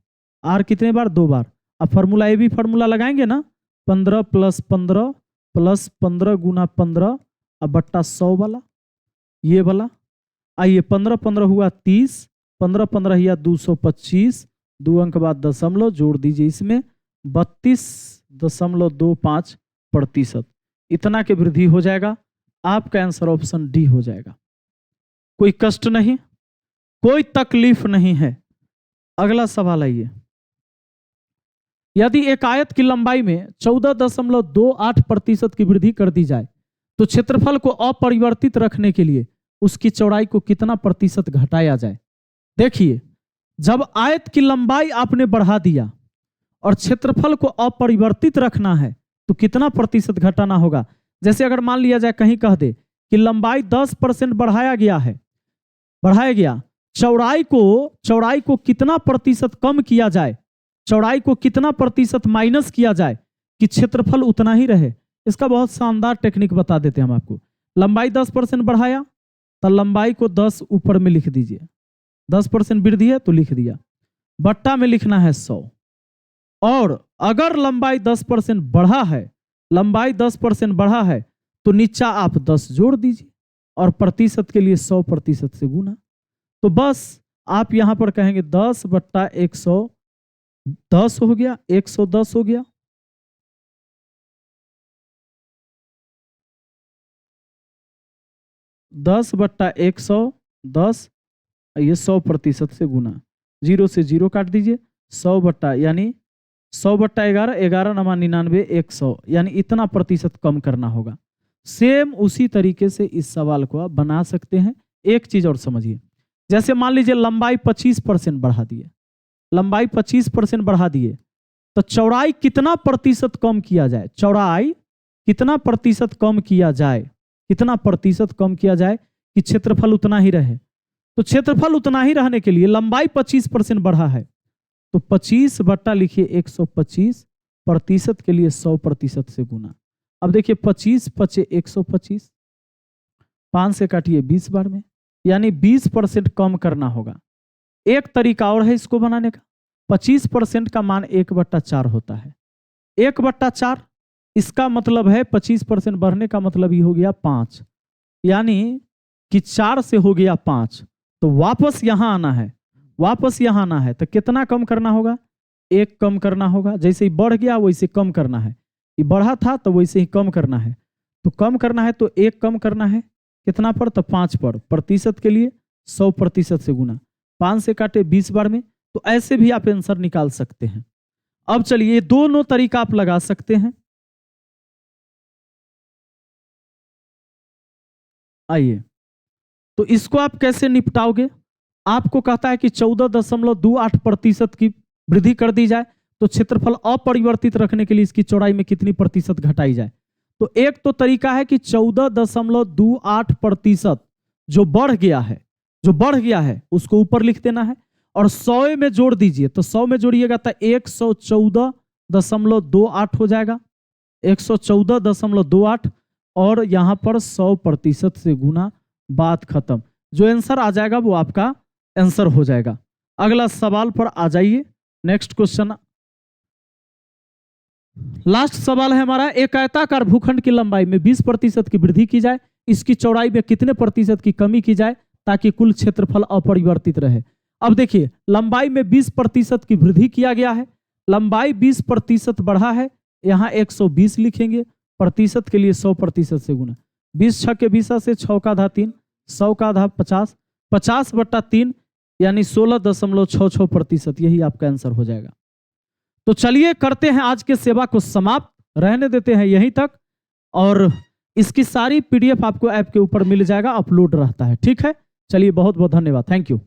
आर कितने बार? 2 बार। अब फॉर्मूला ए भी फॉर्मूला लगाएंगे ना, 15 + 15 + 15 × 15 अब बट्टा 100 वाला, ये वाला। आइए 15 15 हुआ 30, 15 15 हुआ 225, 2 अंक बाद दशमलव जोड़ दीजिए, इसमें 32.25%। इतना की वृद्धि हो जाएगा। आपका आंसर ऑप्शन डी हो जाएगा। कोई कष्ट नहीं, कोई तकलीफ नहीं है। अगला सवाल आइए, यदि एक आयत की लंबाई में 14.28% की वृद्धि कर दी जाए तो क्षेत्रफल को अपरिवर्तित रखने के लिए उसकी चौड़ाई को कितना प्रतिशत घटाया जाए? देखिए, जब आयत की लंबाई आपने बढ़ा दिया और क्षेत्रफल को अपरिवर्तित रखना है तो कितना प्रतिशत घटाना होगा? जैसे अगर मान लिया जाए, कहीं कह दे कि लंबाई 10% बढ़ाया गया, चौड़ाई को कितना प्रतिशत कम किया जाए, चौड़ाई को कितना प्रतिशत माइनस किया जाए कि क्षेत्रफल उतना ही रहे? इसका बहुत शानदार टेक्निक बता देते हैं हम आपको। लंबाई 10% बढ़ाया तो लंबाई को 10 ऊपर में लिख दीजिए, 10% वृद्धि है तो लिख दिया, बट्टा में लिखना है 100। और अगर लंबाई 10% बढ़ा है तो नीचा आप 10 जोड़ दीजिए और प्रतिशत के लिए 100% से गुना। तो बस आप यहां पर कहेंगे 10/110 हो गया, 110 हो गया। 10/110, ये 100% से गुना, 0 से 0 काट दीजिए, 100 यानी 100/11, 11 × 99, 100, यानी इतना प्रतिशत कम करना होगा। सेम उसी तरीके से इस सवाल को आप बना सकते हैं। एक चीज और समझिए, जैसे मान लीजिए लंबाई 25% बढ़ा दिए, तो चौड़ाई कितना प्रतिशत कम किया जाए? चौड़ाई कितना प्रतिशत कम किया जाए कि क्षेत्रफल उतना ही रहे? तो क्षेत्रफल उतना ही रहने के लिए लंबाई 25% बढ़ा है तो 25 बट्टा लिखिए 125, प्रतिशत के लिए 100% से गुना। अब देखिए 25 × 5 = 125, 5 से काटिए 20 बार में, यानी 20% कम करना होगा। एक तरीका और है इसको बनाने का, 25% का मान 1/4 होता है। 1/4 इसका मतलब है 25% बढ़ने का मतलब ये हो गया 5, यानी कि 4 से हो गया 5, तो वापस यहां आना है तो कितना कम करना होगा? 1 कम करना होगा। जैसे ही बढ़ गया वैसे कम करना है, ये बढ़ा था तो वैसे ही कम करना है। तो कम करना है तो 1 कम करना है, कितना पर? तो 5 पर, प्रतिशत के लिए 100% से गुना, 5 से काटे 20 बार में। तो ऐसे भी आप आंसर निकाल सकते हैं। अब चलिए, ये दोनों तरीका आप लगा सकते हैं। आइए, तो इसको आप कैसे निपटाओगे? आपको कहता है कि 14.28% की वृद्धि कर दी जाए तो क्षेत्रफल अपरिवर्तित रखने के लिए इसकी चौड़ाई में कितनी प्रतिशत घटाई जाए? तो एक तो तरीका है कि 14.28% जो बढ़ गया है उसको ऊपर लिख देना है और 100 में जोड़ दीजिए। तो 100 में जोड़िएगा तो 114.28 हो जाएगा, 114.28, और यहां पर 100% से गुना, बात खत्म। जो आंसर आ जाएगा वो आपका आंसर हो जाएगा। अगला सवाल पर आ जाइए, नेक्स्ट क्वेश्चन। लास्ट सवाल है हमारा, एक आयताकार भूखंड की लंबाई में 20% की वृद्धि की जाए, इसकी चौड़ाई में कितने प्रतिशत की कमी की जाए ताकि कुल क्षेत्रफल अपरिवर्तित रहे? अब देखिए, लंबाई में 20% की वृद्धि किया गया है, लंबाई 20% बढ़ा है, यहां 120 लिखेंगे, प्रतिशत के लिए 100% से गुना, 20 × 20 से 6 का आधा 3, 100 का आधा 50, 50/3 यानी 16.66%, यही आपका आंसर हो जाएगा। तो चलिए करते हैं आज के सेवा को समाप्त, रहने देते हैं यहीं तक, और इसकी सारी PDF आपको ऐप के ऊपर मिल जाएगा, अपलोड रहता है। ठीक है, चलिए बहुत बहुत धन्यवाद, थैंक यू।